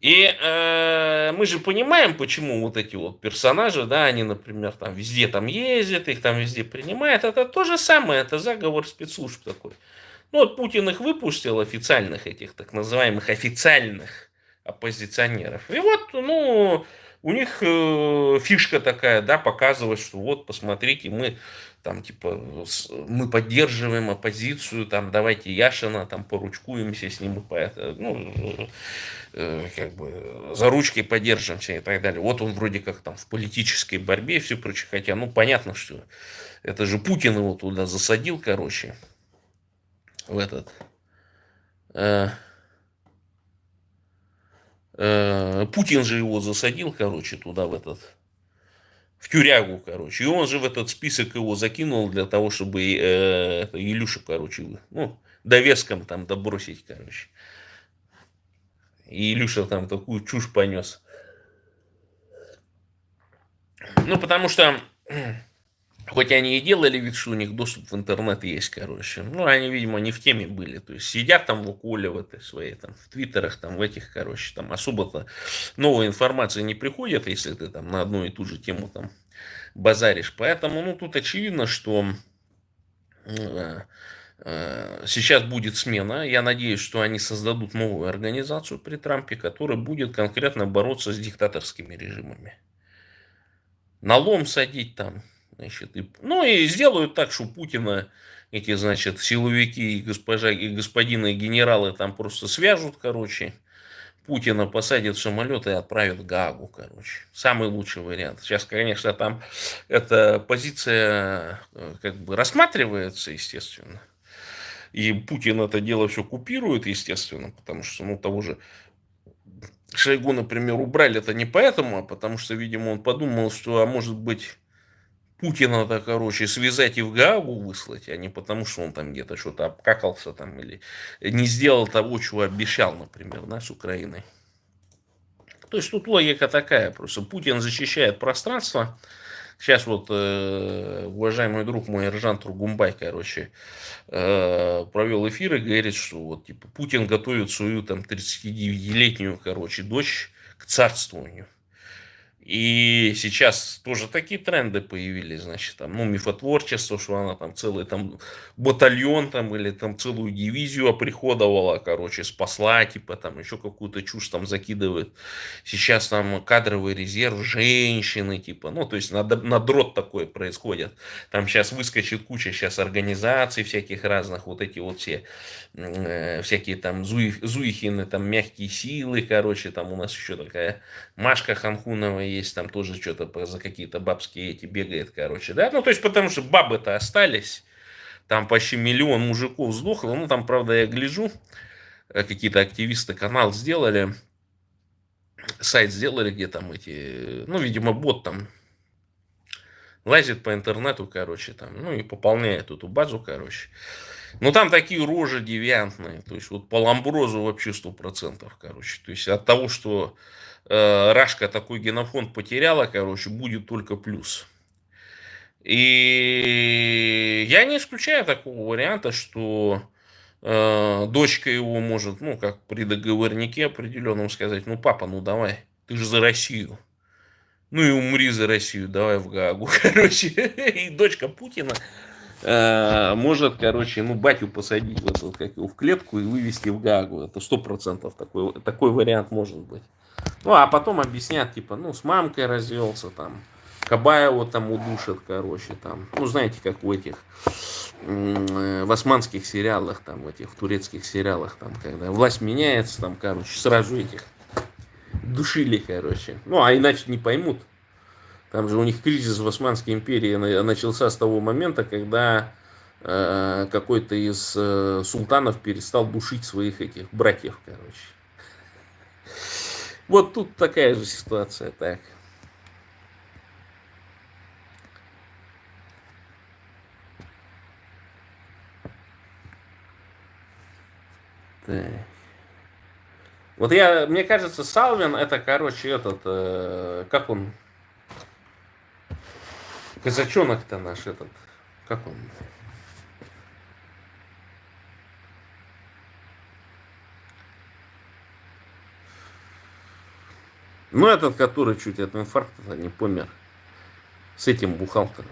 И мы же понимаем, почему вот эти вот персонажи, да, они, например, там везде там ездят, их там везде принимают. Это то же самое, это заговор спецслужб такой. Ну вот Путин их выпустил, официальных этих так называемых официальных оппозиционеров. И вот, ну, у них фишка такая, да, показывать, что вот, посмотрите, мы там, типа, мы поддерживаем оппозицию, там, давайте Яшина, там, поручкуемся с ним, ну, как бы, за ручки поддержимся и так далее. Вот он вроде как там в политической борьбе и все прочее, хотя, ну, понятно, что это же Путин его туда засадил, короче, в этот, э, Путин же его засадил, короче, туда, в этот, в тюрягу, короче. И он же в этот список его закинул для того, чтобы Илюшу, короче, ну, довеском там добросить, короче. И Илюша там такую чушь понес. Ну, потому что, хоть они и делали вид, что у них доступ в интернет есть, короче, ну, они, видимо, не в теме были. То есть сидят там в уколе в этой своей, там, в твиттерах, там, в этих, короче, там особо-то новой информации не приходит, если ты там на одну и ту же тему там базаришь. Поэтому, ну, тут очевидно, что э, сейчас будет смена. Я надеюсь, что они создадут новую организацию при Трампе, которая будет конкретно бороться с диктаторскими режимами. Налом садить там, значит, ну и сделают так, что Путина эти, значит, силовики и госпожа, и господина, и генералы там просто свяжут, короче, Путина посадят в самолет и отправят в Гаагу, короче. Самый лучший вариант. Сейчас, конечно, там эта позиция как бы рассматривается, естественно. И Путин это дело все купирует, естественно, потому что, ну, того же Шойгу, например, убрали это не поэтому, а потому что, видимо, он подумал, что, а может быть, Путина-то, короче, связать и в Гаагу выслать, а не потому, что он там где-то что-то обкакался там или не сделал того, чего обещал, например, да, с Украиной. То есть тут логика такая, просто Путин защищает пространство. Сейчас вот уважаемый друг мой Эржан Тургумбай, короче, провел эфир и говорит, что вот типа Путин готовит свою там 39-летнюю, короче, дочь к царствованию. И сейчас тоже такие тренды появились, значит, там, ну, мифотворчество, что она там целый там батальон там или там целую дивизию оприходовала, короче, спасла, типа там еще какую-то чушь там закидывает. Сейчас там кадровый резерв, женщины, типа, ну, то есть надрот такой происходит. Там сейчас выскочит куча сейчас организаций всяких разных, вот эти вот все всякие там Зуихины, там мягкие силы, короче, там у нас еще такая Машка Ханхунова есть, там тоже что-то за какие-то бабские эти бегает, короче, да, ну, то есть, потому что бабы-то остались, там почти миллион мужиков сдохло, ну, там, правда, я гляжу, какие-то активисты канал сделали, сайт сделали, где там эти, ну, видимо, бот там лазит по интернету, короче, там, ну, и пополняет эту базу, короче. Ну, там такие рожи девиантные, то есть, вот по Ламброзу вообще 100%, короче. То есть, от того, что Рашка такой генофонд потеряла, короче, будет только плюс. И я не исключаю такого варианта, что Дочка его может, ну, как при договорнике определенном сказать: ну, папа, ну давай, ты же за Россию. Ну и умри за Россию, давай в Гаагу, короче. И дочка Путина может, короче, ну, батю посадить в эту, как его, в клетку и вывести в Гаагу. Это 100% такой вариант может быть. Ну, а потом объяснят, типа, ну, с мамкой развелся, там, Кабаева там удушат, короче, там, ну, знаете, как в этих, в османских сериалах, там, в этих, в турецких сериалах, там, когда власть меняется, там, короче, сразу этих душили, короче. Ну, а иначе не поймут. Там же у них кризис в Османской империи начался с того момента, когда какой-то из султанов перестал душить своих этих братьев, короче. Вот тут такая же ситуация, так. Так. Вот мне кажется, Салвин это, короче, этот, как он, казачонок-то наш этот, как он? Ну, этот, который чуть от инфаркта не помер. С этим бухгалтером.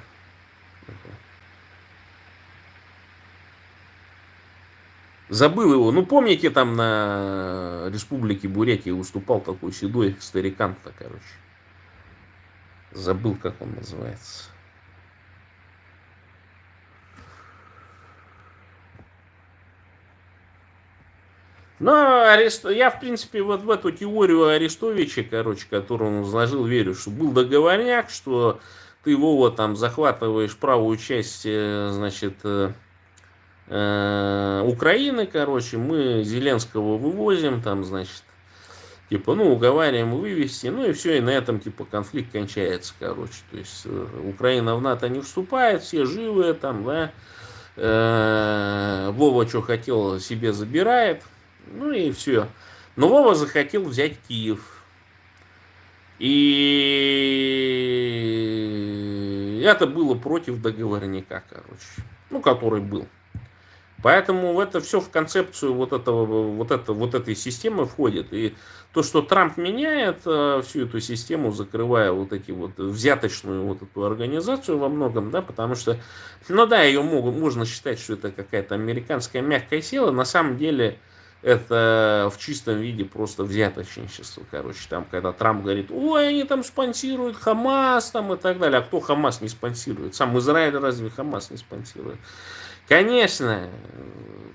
Забыл его. Ну, помните, там на Республике Бурятии выступал такой седой старикан-то, короче. Забыл, как он называется. Но я, в принципе, вот в эту теорию Арестовича, короче, которую он изложил, верю, что был договорняк, что ты, Вова, там захватываешь правую часть, значит, Украины, короче, мы Зеленского вывозим, там, значит, типа, ну, уговариваем вывести, ну, и все, и на этом, типа, конфликт кончается, короче. То есть, Украина в НАТО не вступает, все живые, там, да, Вова, что хотел, себе забирает, ну, и все. Но Вова захотел взять Киев. И это было против договорника, короче, ну, который был. Поэтому это все в концепцию вот этой системы входит. И то, что Трамп меняет всю эту систему, закрывая вот эти вот взяточную вот эту организацию во многом, да, потому что, ну да, ее можно считать, что это какая-то американская мягкая сила, на самом деле это в чистом виде просто взяточничество, короче, там, когда Трамп говорит: ой, они там спонсируют Хамас, там, и так далее. А кто Хамас не спонсирует? Сам Израиль разве Хамас не спонсирует? Конечно,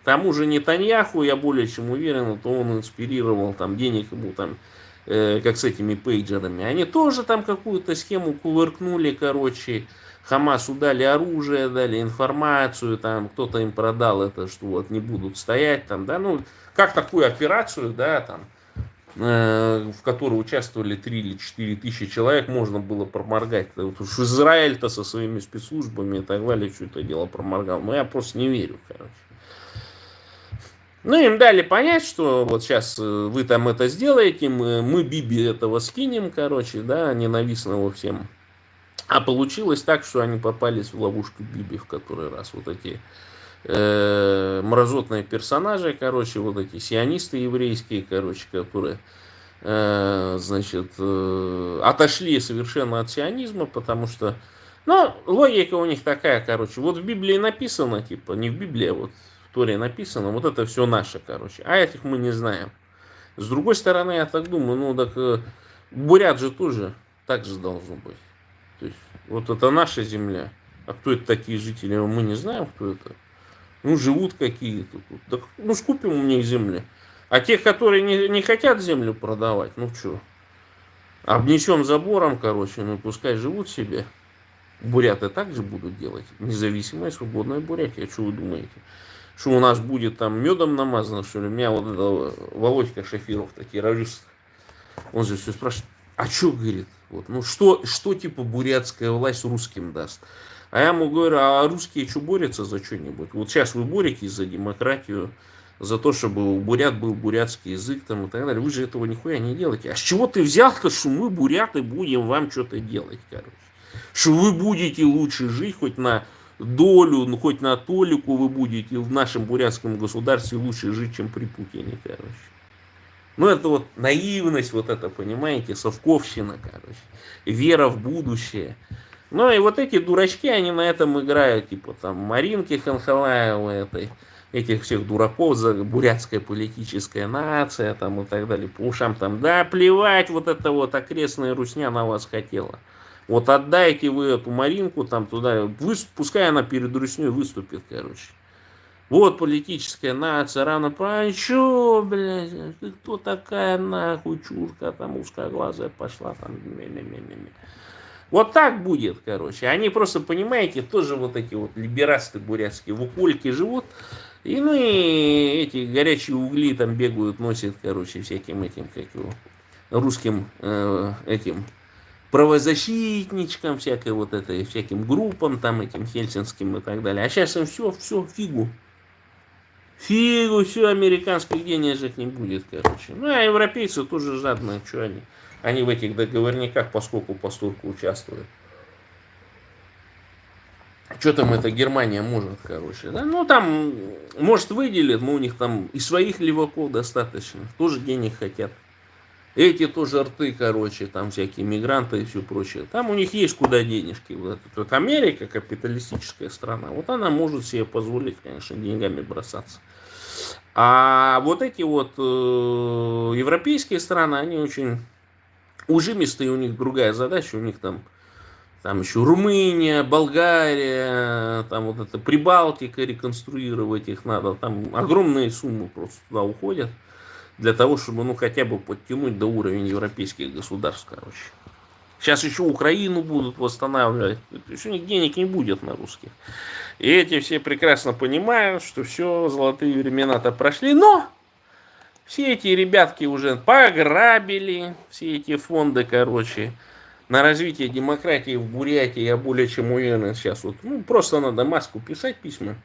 тому же Нетаньяху, я более чем уверен, то он инспирировал, там, денег ему, там, как с этими пейджерами. Они тоже там какую-то схему кувыркнули, короче, Хамасу дали оружие, дали информацию, там, кто-то им продал это, что вот не будут стоять, там, да, ну, как такую операцию, да, там, в которой участвовали 3 или 4 тысячи человек, можно было проморгать. Вот уж Израиль-то со своими спецслужбами и так далее, что это дело проморгал. Но я просто не верю, короче. Ну, им дали понять, что вот сейчас вы там это сделаете, мы Биби этого скинем, короче, да, ненавистного всем. А получилось так, что они попались в ловушку Биби в который раз. Вот эти мразотные персонажи, короче, вот эти сионисты еврейские, короче, которые, значит, отошли совершенно от сионизма, потому что, ну, логика у них такая, короче, вот в Библии написано, типа, не в Библии, а вот в Торе написано, вот это все наше, короче, а этих мы не знаем. С другой стороны, я так думаю, ну, так бурят же тоже так же должно быть. То есть, вот это наша земля, а кто это такие жители, мы не знаем, кто это. Ну, живут какие-то тут. Так, ну, скупим у них земли. А тех, которые не хотят землю продавать, ну что, обнесем забором, короче, ну пускай живут себе. Буряты также будут делать. Независимая, свободная Бурятия. Что вы думаете? Что у нас будет там медом намазано, что ли? У меня вот это Володька Шафиров, такие рожист. Он же все спрашивает: а что, говорит, вот, ну что типа бурятская власть русским даст? А я ему говорю: а русские что, борются за что-нибудь? Вот сейчас вы боретесь за демократию, за то, чтобы у бурят был бурятский язык там, и так далее. Вы же этого нихуя не делаете. А с чего ты взял-то, что мы, буряты, будем вам что-то делать, короче? Что вы будете лучше жить хоть на долю, ну хоть на толику вы будете в нашем бурятском государстве лучше жить, чем при Путине, короче. Ну, это вот наивность, вот это, понимаете, совковщина, короче, вера в будущее. Ну, и вот эти дурачки, они на этом играют, типа, там, Маринки Ханхалаевой, этих всех дураков за бурятская политическая нация, там, и так далее, по ушам, там, да, плевать, вот это вот окрестная русня на вас хотела. Вот отдайте вы эту Маринку там туда, пускай она перед русней выступит, короче. Вот политическая нация, равно по чё, блядь, ты кто такая нахуй, чурка там узкоглазая пошла там. Вот так будет, короче. Они просто, понимаете, тоже вот эти вот либерасты бурятские в укольке живут. И ну и эти горячие угли там бегают, носят, короче, всяким этим, как его, русским этим правозащитничкам, всякой вот этой, всяким группам там этим хельсинским и так далее. А сейчас им все, фигу. Фигу, все, американских денежек не будет, короче. Ну, а европейцы тоже жадные, что они? Они в этих договорниках поскольку постольку участвуют. Что там эта Германия может, короче, да? Ну, там, может, выделит, но у них там и своих леваков достаточно. Тоже денег хотят. Эти тоже рты, короче, там всякие мигранты и все прочее. Там у них есть куда денежки. Вот Америка, капиталистическая страна, вот она может себе позволить, конечно, деньгами бросаться. А вот эти вот европейские страны, они очень ужимистые, у них другая задача, у них там еще Румыния, Болгария, там вот это Прибалтика, реконструировать их надо, там огромные суммы просто туда уходят для того, чтобы, ну, хотя бы подтянуть до уровня европейских государств, короче. Сейчас еще Украину будут восстанавливать, то есть у них денег не будет на русских. И эти все прекрасно понимают, что все, золотые времена-то прошли, но все эти ребятки уже пограбили, все эти фонды, короче, на развитие демократии в Бурятии, я более чем уверен сейчас. Вот, ну, просто надо Маску писать письма,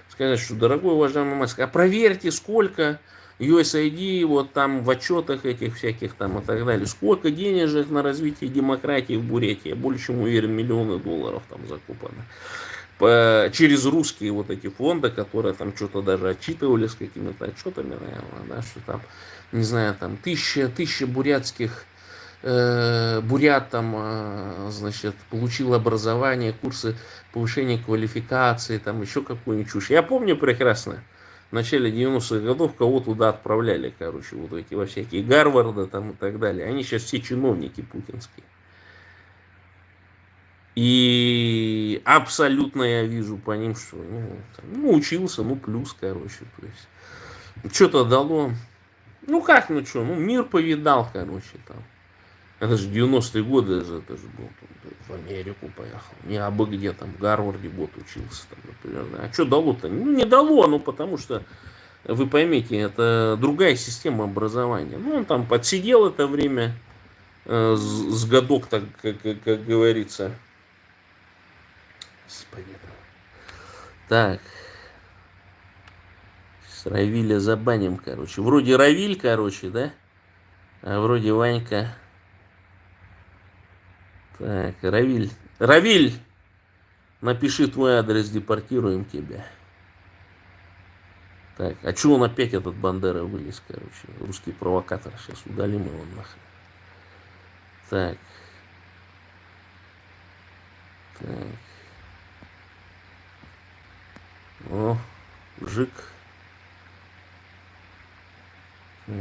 сказать, что, дорогой уважаемый Маск, а проверьте, сколько USAID, вот там в отчетах этих всяких там и так далее, сколько денежек на развитие демократии в Бурятии. Я более чем уверен, миллионы долларов там закупано. Через русские вот эти фонды, которые там что-то даже отчитывали с какими-то отчетами, наверное, да, что там, не знаю, там тысяча бурятских бурят там, значит, получил образование, курсы повышения квалификации, там еще какую-нибудь чушь. Я помню прекрасно, в начале 90-х годов кого туда отправляли, короче, вот эти во всякие Гарварды там и так далее. Они сейчас все чиновники путинские. И абсолютно я вижу по ним, что ну учился, ну плюс, короче, то есть что-то дало. Ну как, ну что, ну мир повидал, короче, там. Это же 90-е годы, это же был, в Америку поехал. Не абы где там, в Гарварде год учился, там, например. Да. А что дало-то? Ну, не дало, ну, потому что, вы поймите, это другая система образования. Ну, он там подсидел это время, с годок, так, как говорится. Господи. Так. С Равиля забаним, короче. Вроде Равиль, короче, да? А вроде Ванька. Так, Равиль. Равиль! Напиши твой адрес, депортируем тебя. Так, а что он опять этот Бандера вылез, короче? Русский провокатор. Сейчас удалим его нахрен. Так. Так. О, Жик. Так.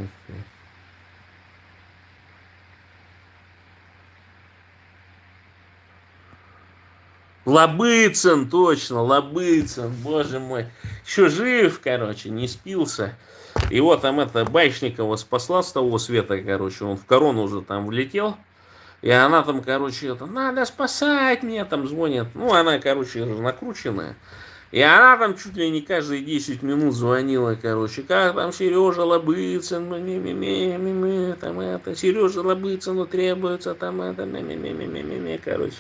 Лобыцын, точно, Лобыцын, боже мой. Еще жив, короче, не спился. Его там это Байшникова спасла с того света, короче, он в корону уже там влетел. И она там, короче, это, надо спасать меня, там звонит. Ну, она, короче, накрученная. И она там чуть ли не каждые 10 минут звонила, короче, как там Сережа Лобыцын, там это, Сережа Лобыцыну требуется, там это, короче.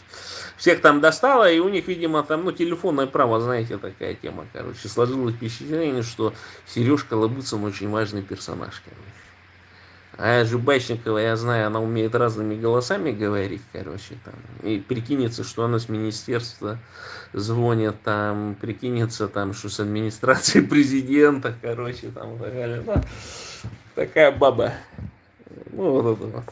Всех там достала, и у них, видимо, там, ну, телефонное право, знаете, такая тема, короче. Сложилось впечатление, что Сережка Лобыцын очень важный персонаж, короче. А Жубачникова, я знаю, она умеет разными голосами говорить, короче, там. И прикинется, что она с министерства звонит, там, прикинется, там, что с администрации президента, короче, там, и так далее. Ну, такая баба. Ну, вот это вот.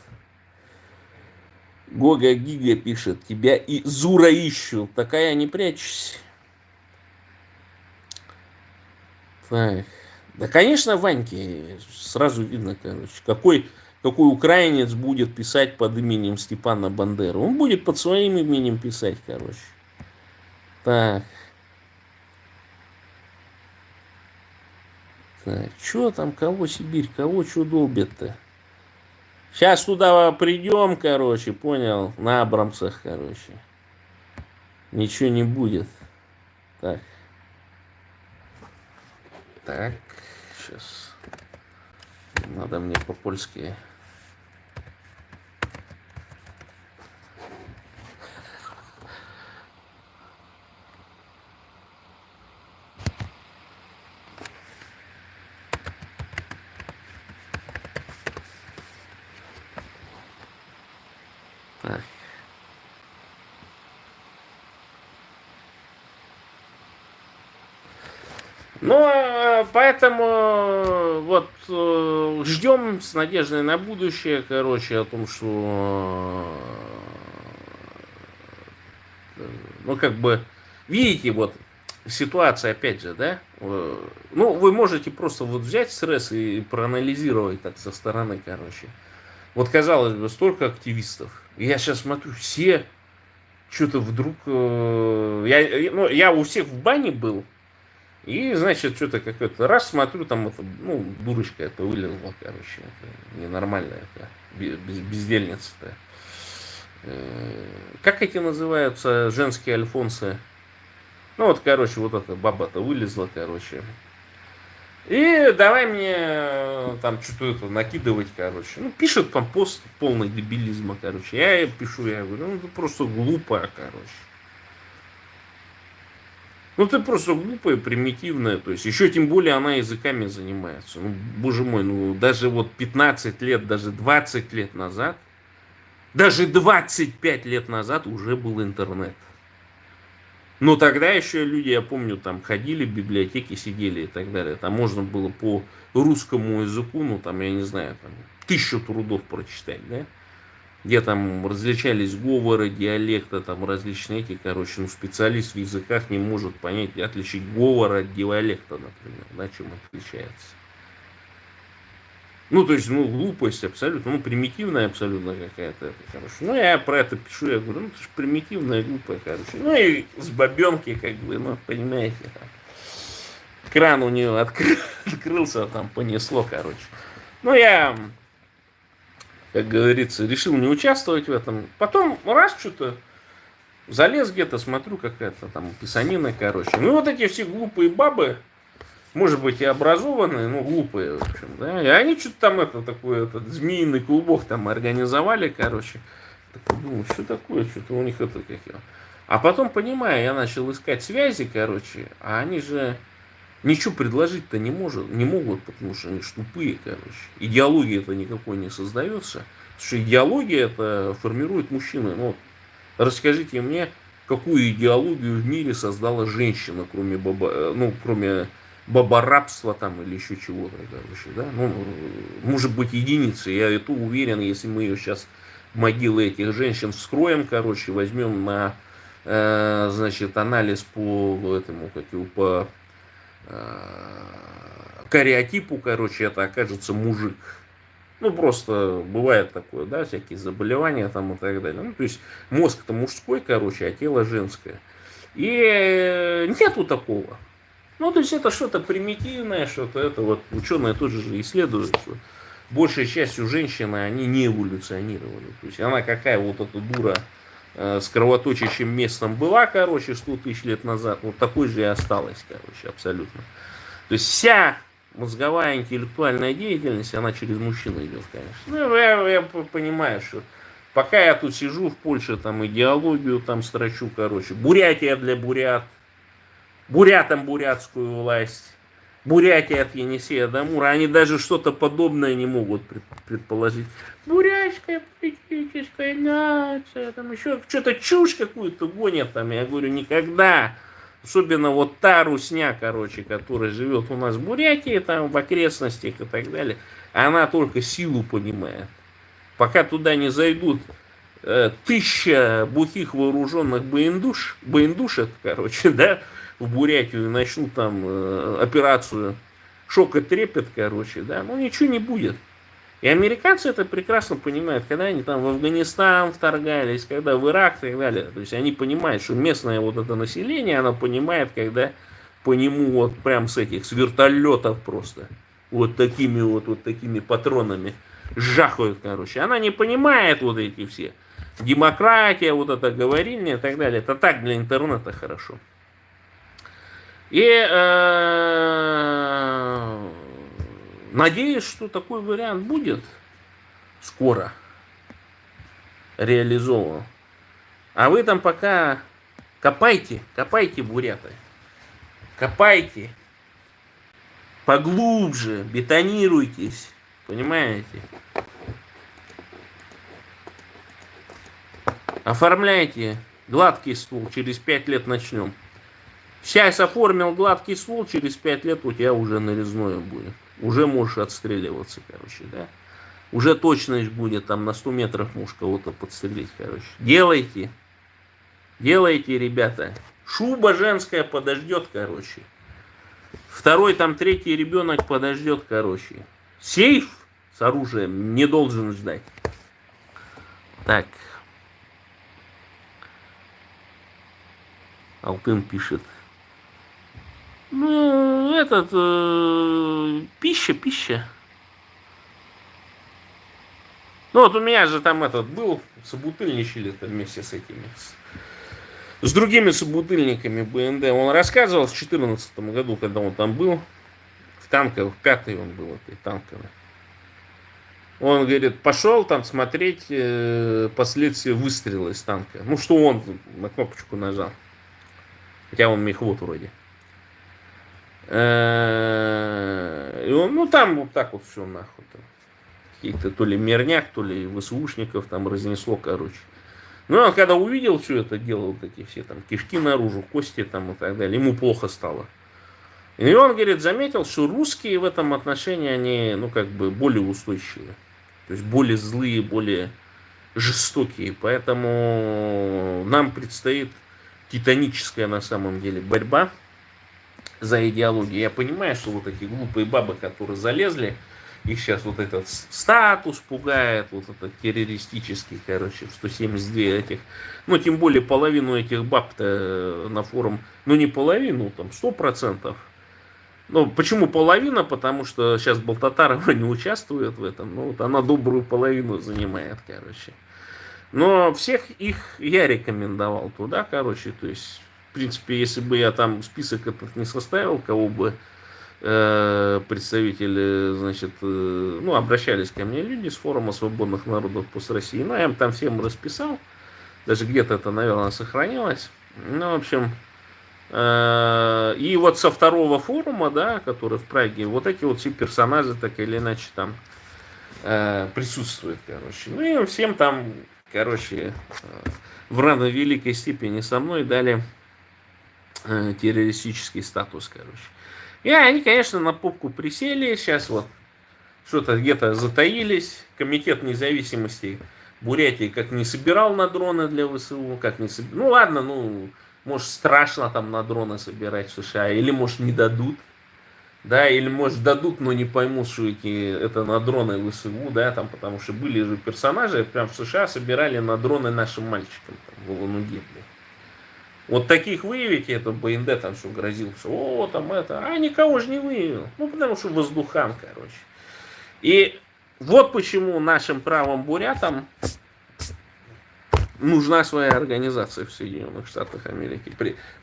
Гога Гига пишет, тебя и Зура ищут. Такая не прячься. Так. Да, конечно, Ваньке сразу видно, короче, какой украинец будет писать под именем Степана Бандеры. Он будет под своим именем писать, короче. Так, так, что там, кого Сибирь, кого что долбят-то? Сейчас туда придем, короче, понял, на Абрамсах, короче. Ничего не будет. Так, так, сейчас. Надо мне по-польски. Так. Ну, поэтому вот ждем с надеждой на будущее, короче, о том, что, ну, как бы, видите, вот, ситуация, опять же, да, ну, вы можете просто вот взять стресс и проанализировать так со стороны, короче. Вот, казалось бы, столько активистов. И я сейчас смотрю, все что-то вдруг... ну, я у всех в бане был, и, значит, что-то какое-то, раз смотрю, там, это, ну, дурочка это вылезла, короче, это ненормальная, это, бездельница-то. Как эти называются женские альфонсы? Ну, вот, короче, вот эта баба-то вылезла, короче. И давай мне там что-то это накидывать, короче. Ну, пишет там пост полный дебилизма, короче. Я ей пишу, я говорю, ну, ты просто глупая, короче. Ну, ты просто глупая, примитивная. То есть, еще тем более она языками занимается. Ну, боже мой, ну, даже вот 15 лет, даже 20 лет назад, даже 25 лет назад уже был интернет. Но тогда еще люди, я помню, там ходили в библиотеки, сидели и так далее. Там можно было по русскому языку, ну, там, я не знаю, там, 1000 трудов прочитать, да? Где там различались говоры, диалекты, там различные эти, короче, ну, специалист в языках не может понять, отличить говор от диалекта, например, да, чем отличается. Ну, то есть, ну, глупость абсолютно, ну, примитивная абсолютно какая-то, короче. Ну, я про это пишу, я говорю, ну, это же примитивная, глупая, короче. Ну, и с бабенки, как бы, ну, понимаете, там, кран у нее открылся, там, понесло, короче. Ну, я, как говорится, решил не участвовать в этом. Потом, раз, что-то залез где-то, смотрю, какая-то там писанина, короче. Ну, вот эти все глупые бабы, может быть, и образованные, но глупые, в общем, да. И они что-то там такой этот змеиный клубок там организовали, короче. Так думаю, что такое, что-то у них это как. А потом, понимаю, я начал искать связи, короче, а они же ничего предложить-то не могут, потому что они ж тупые, короче. Идеология-то никакой не создается. Потому что идеология это формирует мужчины. Ну, расскажите мне, какую идеологию в мире создала женщина, кроме кроме бабарабства там или еще чего-то, короче, да? Ну, может быть, единицы. Я это уверен, если мы ее сейчас могилы этих женщин вскроем, короче, возьмем на, значит, анализ по этому, как его, по кариотипу, короче, это окажется мужик. Ну, просто бывает такое, да, всякие заболевания там и так далее. Ну, то есть мозг-то мужской, короче, а тело женское. И нету такого. Ну, то есть это что-то примитивное, что-то это вот ученые тоже же исследуют, что большей частью женщины они не эволюционировали. То есть она какая вот эта дура с кровоточащим местом была, короче, 100 тысяч лет назад, вот такой же и осталась, короче, абсолютно. То есть вся мозговая интеллектуальная деятельность, она через мужчину идет, конечно. Ну, я понимаю, что пока я тут сижу в Польше, там идеологию там строчу, короче, Бурятия для бурят, бурятам бурятскую власть, Бурятия от Енисея до Амура, они даже что-то подобное не могут предположить. Бурятская политическая нация, там еще что-то чушь какую-то гонят там, я говорю, никогда. Особенно вот та русня, короче, которая живет у нас в Бурятии, там в окрестностях и так далее, она только силу понимает. Пока туда не зайдут 1000 бухих вооруженных боиндушек, короче, да, в Бурятию и начнут там операцию шок и трепет, короче, да, ну ничего не будет. И американцы это прекрасно понимают, когда они там в Афганистан вторгались, когда в Ирак и так далее. То есть они понимают, что местное вот это население, оно понимает, когда по нему вот прям с этих, с вертолетов просто, вот такими патронами жахают, короче. Она не понимает вот эти все. Демократия, вот это говорильня и так далее. Это так для интернета хорошо. И надеюсь, что такой вариант будет скоро реализован. А вы там пока копайте, буряты. Копайте. Поглубже, бетонируйтесь. Понимаете? Оформляйте гладкий ствол, через 5 лет начнем. Сейчас оформил гладкий ствол, через 5 лет у тебя уже нарезное будет. Уже можешь отстреливаться, короче, да. Уже точность будет, там на 100 метров можешь кого-то подстрелить, короче. Делайте, ребята. Шуба женская подождет, короче. Второй, там, третий ребенок подождет, короче. Сейф с оружием не должен ждать. Так. Алтын пишет. Ну, пища. Ну, вот у меня же там был, собутыльничали вместе с этими, с другими собутыльниками БНД. Он рассказывал в 2014 году, когда он там был, в танковых, 5-й он был, этой танковой. Он говорит, пошел там смотреть последствия выстрела из танка. Ну, что он на кнопочку нажал. Хотя он мехвод вроде. И он, ну, там вот так вот все нахуй. Какие-то то ли мирняк, то ли ВСУшников там разнесло, короче. Ну, он когда увидел все это дело, вот эти все там кишки наружу, кости там и так далее, ему плохо стало. И он, говорит, заметил, что русские в этом отношении, они, ну, как бы более устойчивые. То есть более злые, более жестокие. Поэтому нам предстоит титаническая на самом деле борьба за идеологию. Я понимаю, что вот эти глупые бабы, которые залезли, их сейчас вот этот статус пугает, вот этот террористический, короче, в 172 этих. Ну, тем более половину этих баб-то на форум, ну не половину, там 100%. Ну, почему половина? Потому что сейчас Балтатарова не участвует в этом. Ну, вот она добрую половину занимает, короче. Но всех их я рекомендовал туда, короче. То есть, в принципе, если бы я там список этот не составил, кого бы представители, значит, ну, обращались ко мне люди с форума свободных народов пост России. Ну, я им там всем расписал. Даже где-то это, наверное, сохранилось. Ну, в общем, и вот со второго форума, да, который в Праге, вот эти вот все персонажи так или иначе там присутствуют, короче. Ну и всем там, короче, в равной великой степени со мной дали террористический статус, короче. И они, конечно, на попку присели, сейчас вот что-то где-то затаились. Комитет независимости Бурятии как не собирал на дроны для ВСУ, как не собирал. Ну ладно, ну, может, страшно там на дроны собирать в США, или, может, не дадут. Да, или, может, дадут, но не поймут, что это на дроны ВСУ, да, там, потому что были же персонажи, прям в США собирали на дроны нашим мальчикам, там, в Улан-Удэ. Вот таких выявите, это БНД там что грозил, что о, там это, а никого же не выявил. Ну, потому что воздухан, короче. И вот почему нашим правым бурятам нужна своя организация в Соединенных Штатах Америки.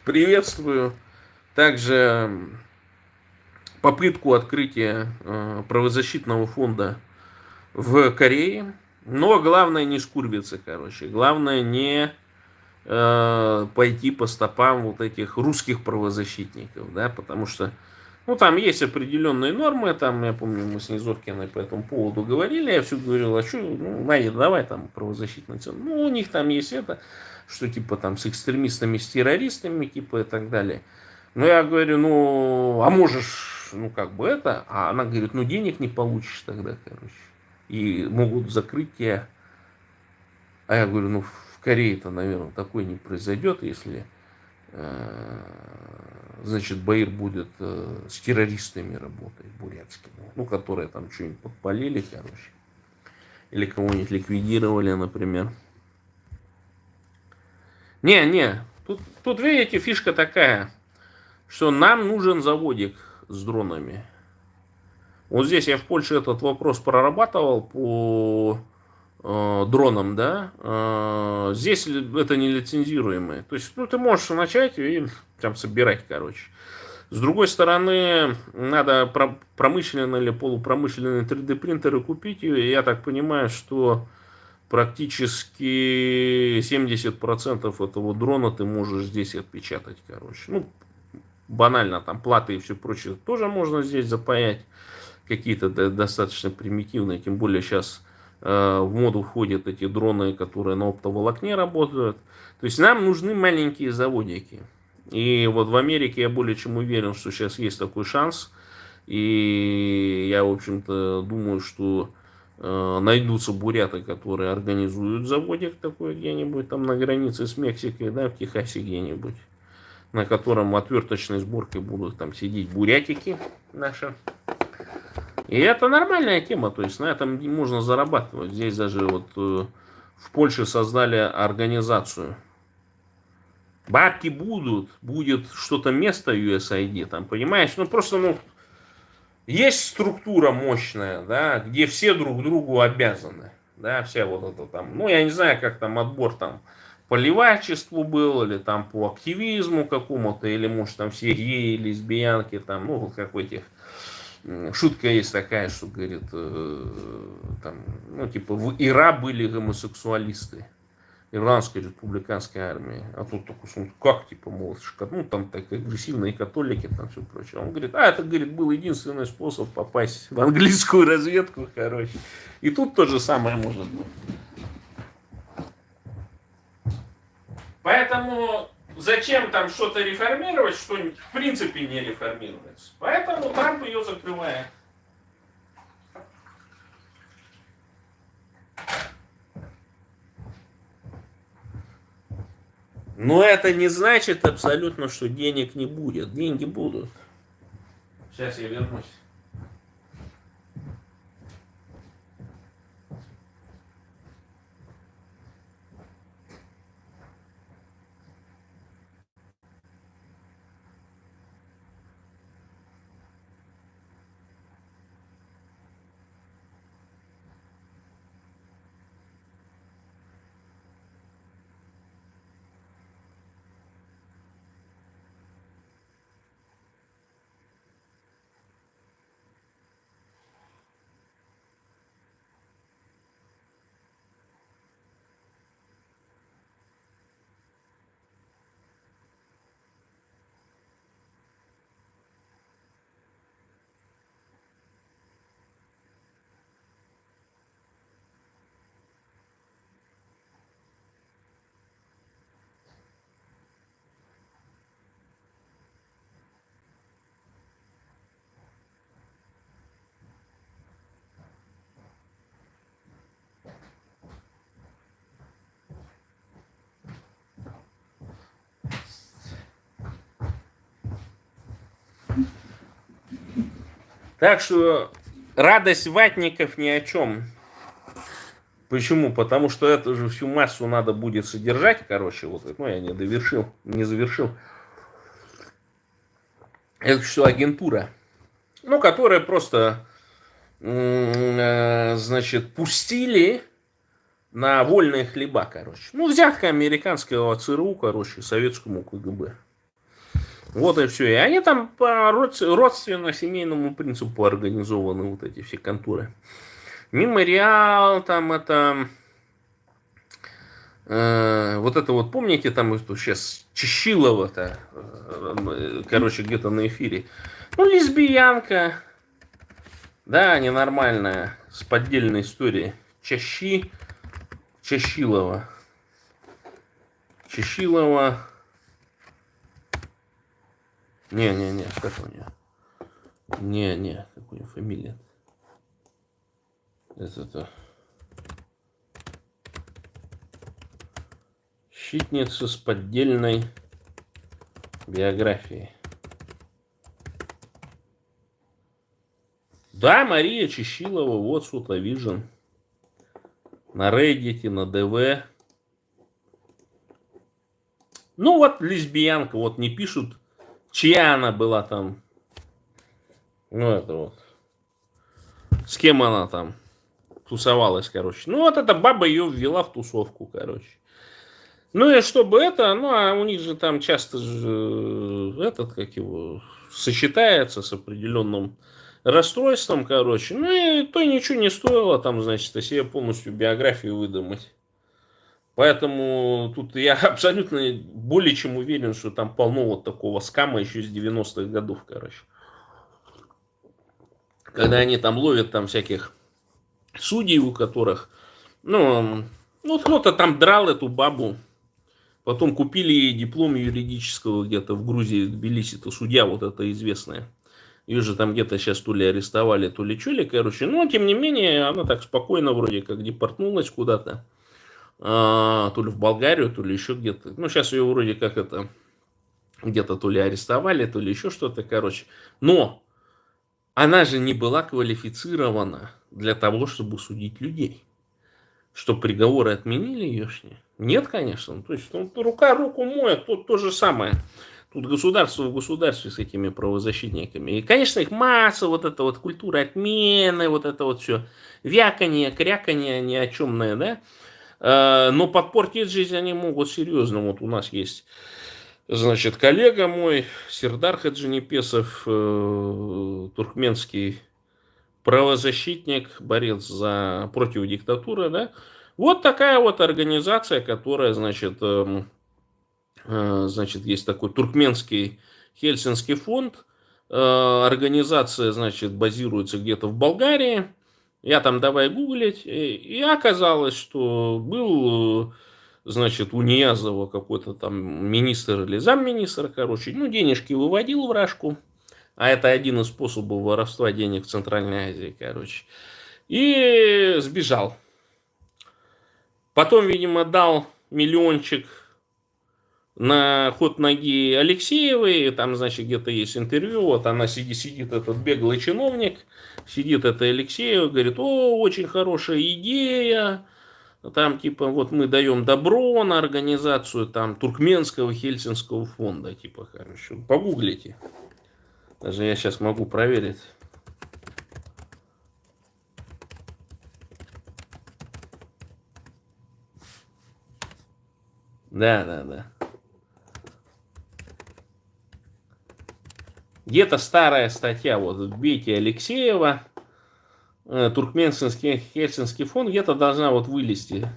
Приветствую также попытку открытия правозащитного фонда в Корее. Но главное не скурвиться, короче. Главное не пойти по стопам вот этих русских правозащитников, да, потому что Ну, там есть определенные нормы, там, я помню, мы с Низовкиной по этому поводу говорили, я все говорил, а что, ну, Надя, давай там правозащитный центр. Ну, у них там есть это, что типа там с экстремистами, с террористами, типа и так далее. Ну, я говорю, ну, а можешь, ну, как бы это, а она говорит, ну, денег не получишь тогда, короче. И могут закрыть тебя. А я говорю, ну, в Корее-то, наверное, такое не произойдет, если значит, Баир будет с террористами работать бурятскими, ну, которые там что-нибудь подпалили, короче, или кого-нибудь ликвидировали, например. Не, тут, видите, фишка такая, что нам нужен заводик с дронами. Вот здесь я в Польше этот вопрос прорабатывал по дронам, да. Здесь это не лицензируемые. То есть, ну, ты можешь начать и там собирать, короче. С другой стороны, надо промышленные или полупромышленные 3D принтеры купить. И я так понимаю, что практически 70% этого дрона ты можешь здесь отпечатать, короче. Ну, банально, там платы и все прочее тоже можно здесь запаять. Какие-то достаточно примитивные, тем более сейчас в моду входят эти дроны, которые на оптоволокне работают. То есть нам нужны маленькие заводики. И вот в Америке я более чем уверен, что сейчас есть такой шанс. И я, в общем-то, думаю, что найдутся буряты, которые организуют заводик такой где-нибудь там на границе с Мексикой, да, в Техасе где-нибудь, на котором отверточной сборкой будут там сидеть бурятики наши. И это нормальная тема, то есть на этом можно зарабатывать. Здесь даже вот в Польше создали организацию. Бабки будут, будет что-то место USAID, там, понимаешь? Ну, просто, ну, есть структура мощная, да, где все друг другу обязаны, да, вся вот это там, ну, я не знаю, как там отбор там по левачеству был, или там по активизму какому-то, или, может, там все геи, лесбиянки, там, ну, вот как в этих. Шутка есть такая, что, говорит, там, ну, типа, в Ира были гомосексуалисты. Ирландской республиканской армии. А тут такой, как, типа, мол, ну, там так агрессивные католики, там все прочее. Он говорит, это, говорит, был единственный способ попасть в английскую разведку, короче. И тут то же самое может быть. Поэтому зачем там что-то реформировать, что в принципе не реформируется. Поэтому Трамп ее закрывает. Но это не значит абсолютно, что денег не будет. Деньги будут. Сейчас я вернусь. Так что радость ватников ни о чем. Почему? Потому что эту же всю массу надо будет содержать, короче, вот, ну, я не завершил. Это что, агентура, ну, которая просто, значит, пустили на вольные хлеба, короче. Ну, взятка американского ЦРУ, короче, советскому КГБ. Вот и все. И они там по родственно-семейному принципу организованы, вот эти все конторы. Мемориал, там это... вот это вот, помните, там сейчас Чищилова-то, короче, где-то на эфире Ну, лесбиянка. Да, ненормальная. С поддельной историей. Чащилова. Чащилова. Не, как у нее? Не, как у нее фамилия? Это щитница с поддельной биографией. Да, Мария Чащилова, вот Сутовижн. На Reddit, на ДВ. Ну вот лесбиянка, вот не пишут, чья она была там. Ну это вот. С кем она там тусовалась, короче. Ну вот эта баба ее ввела в тусовку, короче. Ну и чтобы это, ну а у них же там часто же этот, как его, сочетается с определенным расстройством, короче. Ну и то ничего не стоило там, значит, о себе полностью биографию выдумать. Поэтому тут я абсолютно более чем уверен, что там полно вот такого скама еще с 90-х годов, короче. Когда они там ловят там всяких судей, у которых, ну кто-то там драл эту бабу, потом купили ей диплом юридического где-то в Грузии, в Тбилиси, то судья вот эта известная. Ее же там где-то сейчас то ли арестовали, то ли что ли, короче. Но, тем не менее, она так спокойно вроде как депортнулась куда-то. То ли в Болгарию, то ли еще где-то. Ну, сейчас ее вроде как это где-то то ли арестовали, то ли еще что-то, короче. Но она же не была квалифицирована для того, чтобы судить людей. Что приговоры отменили ешни? Нет, конечно. То есть рука руку моет, тут то же самое. Тут государство в государстве с этими правозащитниками. И, конечно, их масса, вот эта вот культура отмены, вот это вот все вяканье, кряканье ни о чемное, да. Но подпортить жизнь они могут серьезно. Вот у нас есть, значит, коллега мой, Сердар Хаджинепесов, туркменский правозащитник, борец против диктатуры, да. Вот такая вот организация, которая, значит, есть такой туркменский Хельсинский фонд. Организация, значит, базируется где-то в Болгарии. Я там давай гуглить. И оказалось, что был, значит, у Ниязова какой-то там министр или замминистра, короче, ну, денежки выводил в Рашку. А это один из способов воровства денег в Центральной Азии, короче. И сбежал. Потом, видимо, дал миллиончик на ход ноги Алексеевой. Там, значит, где-то есть интервью. Вот она сидит этот беглый чиновник. Сидит это Алексеева. Говорит, очень хорошая идея. Там, типа, вот мы даем добро на организацию там туркменского Хельсинского фонда. Типа, короче, погуглите. Даже я сейчас могу проверить. Да. Где-то старая статья, вот вбейте Алексеева, туркменский Хельсинский фонд, где-то должна вот вылезти.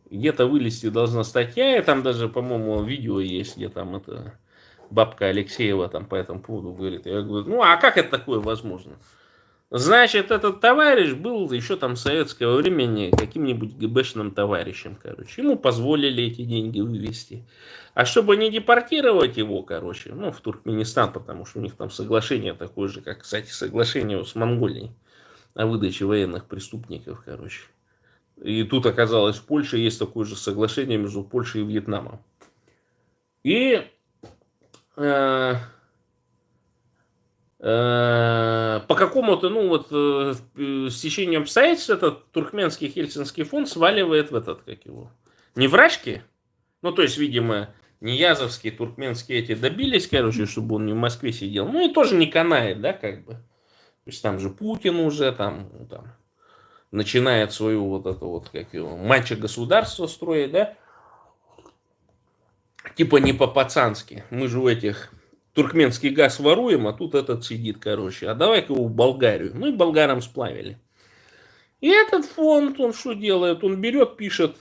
Где-то вылезти должна статья, и там даже, по-моему, видео есть, где там это бабка Алексеева там по этому поводу говорит. Я говорю, ну а как это такое возможно? Значит, этот товарищ был еще там в советского времени каким-нибудь ГБшным товарищем, короче. Ему позволили эти деньги вывести. А чтобы не депортировать его, короче, ну, в Туркменистан, потому что у них там соглашение такое же, как, кстати, соглашение с Монголией о выдаче военных преступников, короче. И тут оказалось, в Польше есть такое же соглашение между Польшей и Вьетнамом. И по какому-то, ну вот, стечению обстоятельств этот туркменский Хельсинский фонд сваливает в этот, как его, не в Рашке, ну то есть, видимо, Ниязовские, туркменские эти добились, короче, чтобы он не в Москве сидел, ну и тоже не канает, да, как бы. То есть там же Путин уже там начинает свою вот это вот, как его, мачо-государство строить, да, типа не по-пацански, мы же у этих... Туркменский газ воруем, а тут этот сидит, короче. А давай-ка его в Болгарию. Ну и болгарам сплавили. И этот фонд, он что делает? Он берет, пишет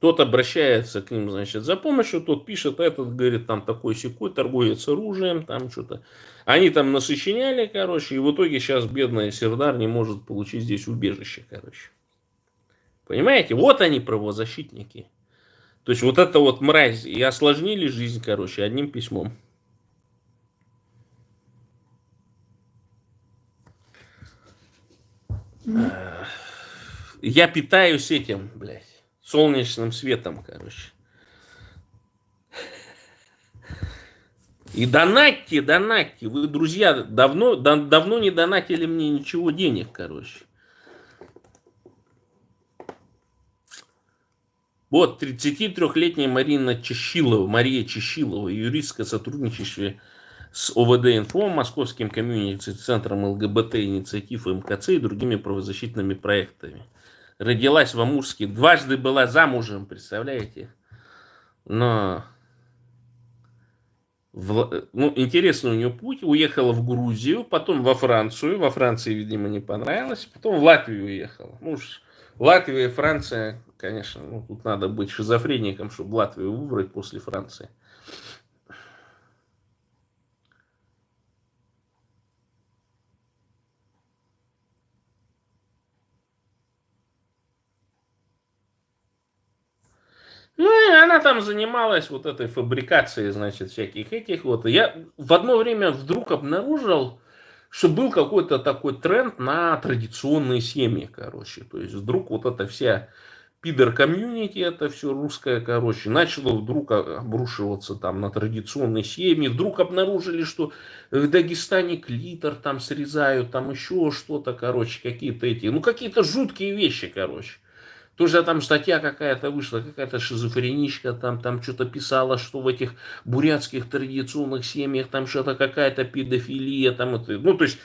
Тот обращается к ним, значит, за помощью, тот пишет, этот говорит, там такой-сякой, торговец оружием, там что-то. Они там насочиняли, короче, и в итоге сейчас бедная Сердар не может получить здесь убежище, короче. Понимаете? Вот они, правозащитники. То есть вот это вот мразь. И осложнили жизнь, короче, одним письмом. Я питаюсь этим, блядь, солнечным светом, короче. И донатьте, донатьте. Вы, друзья, давно не донатили мне ничего денег, короче. Вот 33-летняя Мария Чащилова, юристка, сотрудничающая с ОВД-инфо, Московским комьюнити-центром ЛГБТ-инициатив МКЦ и другими правозащитными проектами. Родилась в Амурске, дважды была замужем, представляете? Но интересный у нее путь. Уехала в Грузию, потом во Францию. Во Франции, видимо, не понравилось. Потом в Латвию уехала. Ну уж Латвия и Франция, конечно, тут надо быть шизофреником, чтобы Латвию выбрать после Франции. Ну, и она там занималась вот этой фабрикацией, значит, всяких этих вот. Я в одно время вдруг обнаружил, что был какой-то такой тренд на традиционные семьи, короче. То есть вдруг вот эта вся пидор-комьюнити, это все русское, короче, начало вдруг обрушиваться там на традиционные семьи. Вдруг обнаружили, что в Дагестане клитор там срезают, там еще что-то, короче, какие-то эти, какие-то жуткие вещи, короче. Тоже там статья какая-то вышла, какая-то шизофреничка там что-то писала, что в этих бурятских традиционных семьях там что-то какая-то педофилия, там это, то есть,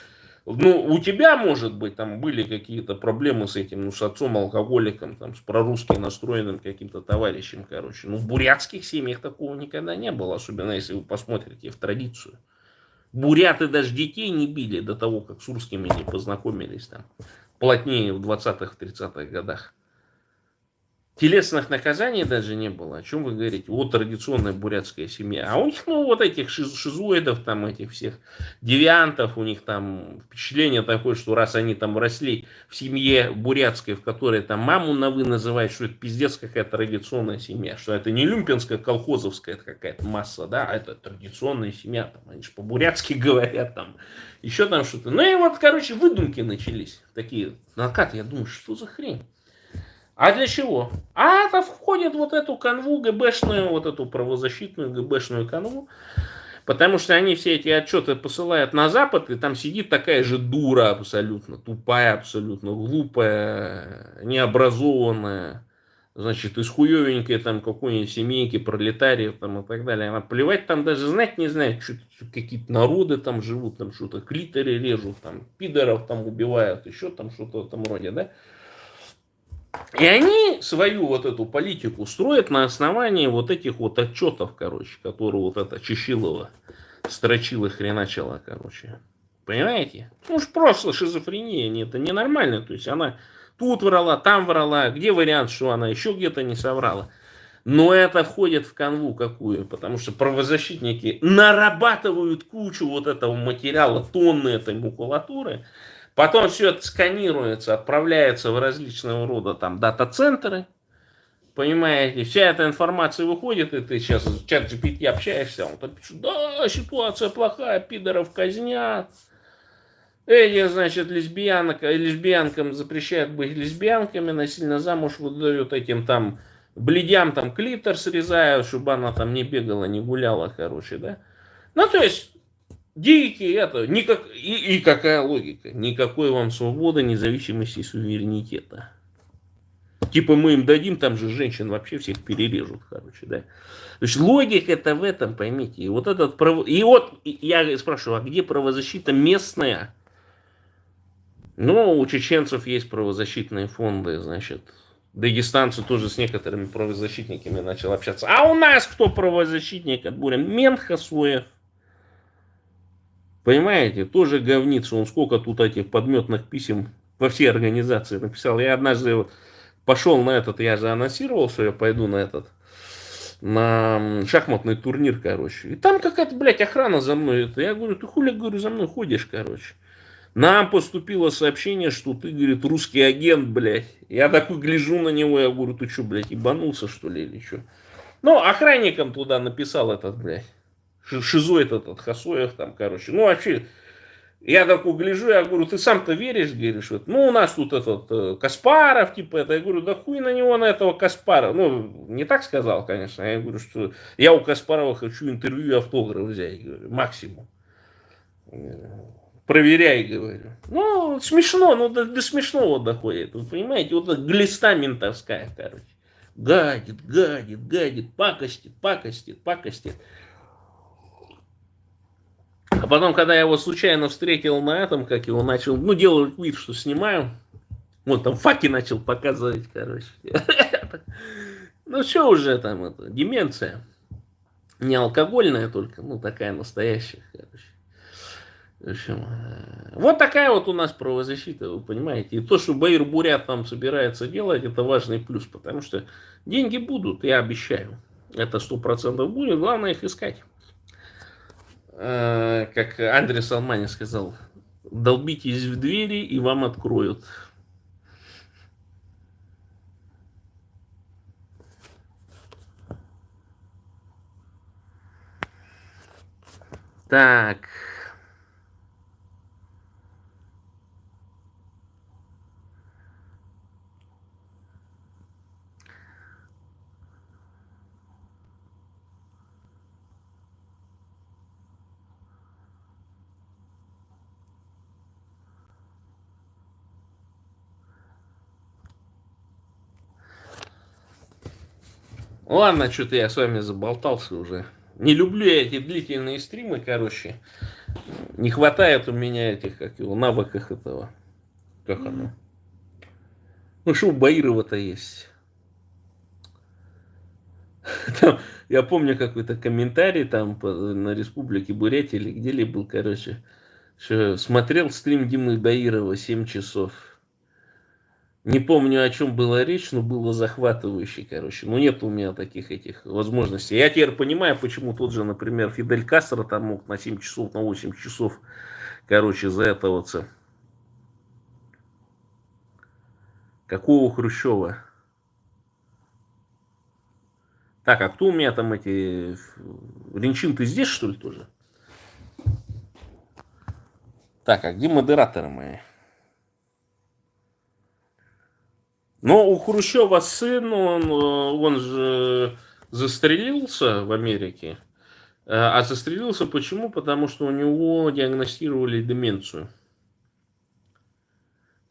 у тебя, может быть, там были какие-то проблемы с этим, с отцом-алкоголиком, там, с прорусски настроенным каким-то товарищем, короче. В бурятских семьях такого никогда не было, особенно если вы посмотрите в традицию. Буряты даже детей не били до того, как с русскими не познакомились там плотнее в 20-х, 30-х годах. Телесных наказаний даже не было. О чем вы говорите? Вот традиционная бурятская семья. А у них, вот этих шизоидов, там, этих всех девиантов, у них там впечатление такое, что раз они там росли в семье бурятской, в которой там маму на «вы» называют, что это пиздец какая-то традиционная семья, что это не люмпинская, колхозовская какая-то масса, да, а это традиционная семья, там, они же по-бурятски говорят, там, еще там что-то. Ну и вот, короче, выдумки начались такие. Накат, я думаю, что за хрень? А для чего? А это входит вот эту канву ГБшную, вот эту правозащитную ГБшную канву, потому что они все эти отчеты посылают на Запад, и там сидит такая же дура абсолютно, тупая абсолютно, глупая, необразованная, значит, из хуевенькой там какой-нибудь семейки пролетариев там и так далее. Она плевать там даже знать не знает, что какие-то народы там живут, там что-то клиторы режут, там пидоров там убивают, еще там что-то в этом роде, да? И они свою вот эту политику строят на основании вот этих вот отчетов, короче, которые вот эта Чащилова строчила, хреначила, короче. Понимаете? Ну, просто шизофрения, это ненормально. То есть она тут врала, там врала. Где вариант, что она еще где-то не соврала? Но это входит в канву какую? Потому что правозащитники нарабатывают кучу вот этого материала, тонны этой макулатуры. Потом все это сканируется, отправляется в различного рода там дата-центры. Понимаете, вся эта информация выходит, и ты сейчас в чат GPT общаешься, он там пишет, да, ситуация плохая, пидоров казнят. Эти, значит, лесбиянкам запрещают быть лесбиянками, насильно замуж выдают этим там бледям там клитор срезают, чтобы она там не бегала, не гуляла, короче, да. То есть дикие это, и какая логика? Никакой вам свободы, независимости и суверенитета. Типа мы им дадим, там же женщин вообще всех перережут, короче, да. То есть логика-то в этом, поймите. И вот я спрашиваю, а где правозащита местная? У чеченцев есть правозащитные фонды, значит. Дагестанцы тоже с некоторыми правозащитниками начал общаться. А у нас кто правозащитник от буря? Менхасоев. Понимаете, тоже говница. Он сколько тут этих подметных писем во все организации написал. Я однажды пошел на этот, я же анонсировал, что я пойду на этот, на шахматный турнир, короче. И там какая-то, блядь, охрана за мной. Это. Я говорю, ты хули, говорю, за мной ходишь, короче. Нам поступило сообщение, что ты, говорит, русский агент, блядь. Я такой гляжу на него, я говорю, ты что, блядь, ебанулся, что ли, или что? Ну, охранникам туда написал этот, блядь, шизоид этот, Хасоев там, короче. Ну, вообще, я такой гляжу, я говорю, ты сам-то веришь, говоришь, вот, ну, у нас тут этот Каспаров, типа, это, я говорю, да хуй на него, на этого Каспарова. Ну, не так сказал, конечно, я говорю, что я у Каспарова хочу интервью и автограф взять, говорю, максимум. Проверяй, говорю. Ну, смешно, ну, до смешного доходит, вы понимаете, вот эта глиста ментовская, короче. Гадит, гадит, гадит, пакостит, пакостит, пакостит. А потом, когда я его случайно встретил на этом, как его начал, ну, делать вид, что снимаю, вот там факи начал показывать, короче. Ну, все уже там, это, деменция. Не алкогольная только, ну, такая настоящая, короче. В общем, вот такая вот у нас правозащита, вы понимаете. И то, что Баир Бурят там собирается делать, это важный плюс, потому что деньги будут, я обещаю. Это 100% будет, главное их искать. Как Андрей Салмани сказал, долбитесь в двери и вам откроют. Так. Ладно, что-то я с вами заболтался уже. Не люблю я эти длительные стримы, короче. Не хватает у меня этих, как его, навыков этого. Как оно? Ну, что у Баирова-то есть? Там, я помню какой-то комментарий там на Республике Бурятия или где-либо был, короче, что смотрел стрим Димы Баирова 7 часов. Не помню, о чем была речь, но было захватывающе, короче. Ну, нет у меня таких этих возможностей. Я теперь понимаю, почему тот же, например, Фидель Кастро там мог на 7 часов, на 8 часов, короче, за это вот. Какого Хрущева? Так, а кто у меня там эти... Ренчин, ты здесь, что ли, тоже? Так, а где модераторы мои? Ну, у Хрущева сын, он же застрелился в Америке. А застрелился почему? Потому что у него диагностировали деменцию.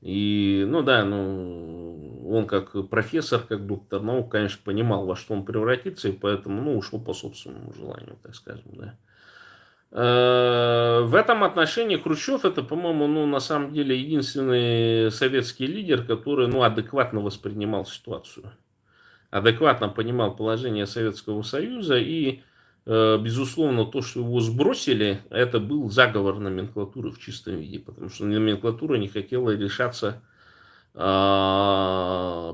И, ну да, ну, он как профессор, как доктор наук, конечно, понимал, во что он превратится, и поэтому, ну, ушел по собственному желанию, так скажем, да. В этом отношении Хрущев это, по-моему, ну, на самом деле единственный советский лидер, который, ну, адекватно воспринимал ситуацию, адекватно понимал положение Советского Союза и, безусловно, то, что его сбросили, это был заговор номенклатуры в чистом виде, потому что номенклатура не хотела лишаться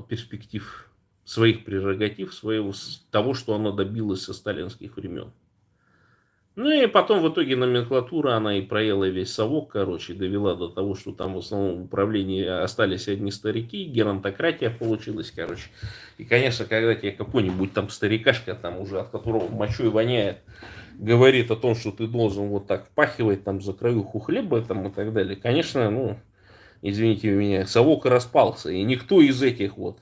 перспектив, своих прерогатив, своего, того, что она добилась со сталинских времен. Ну и потом в итоге номенклатура, она и проела весь совок, короче, довела до того, что там в основном в управлении остались одни старики, геронтократия получилась, короче. И, конечно, когда тебе какой-нибудь там старикашка, там уже от которого мочой воняет, говорит о том, что ты должен вот так впахивать там за краюху хлеба там, и так далее, конечно, ну, извините меня, совок распался, и никто из этих вот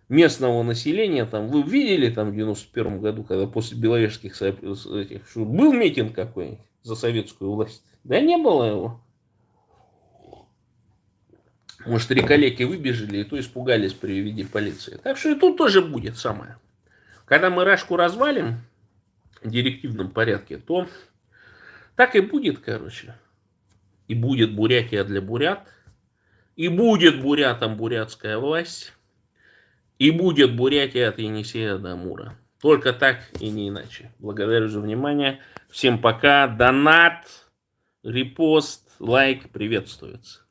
местного населения, там, вы видели там в 91 году, когда после Беловежских этих, что был митинг какой-нибудь за советскую власть? Да не было его. Может, реколеки выбежали, и то испугались при виде полиции. Так что и тут тоже будет самое. Когда мы Рашку развалим в директивном порядке, то так и будет, короче. И будет Бурятия для бурят, и будет бурятам бурятская власть, и будет Бурятия от Енисея до Амура. Только так и не иначе. Благодарю за внимание. Всем пока. Донат, репост, лайк приветствуется.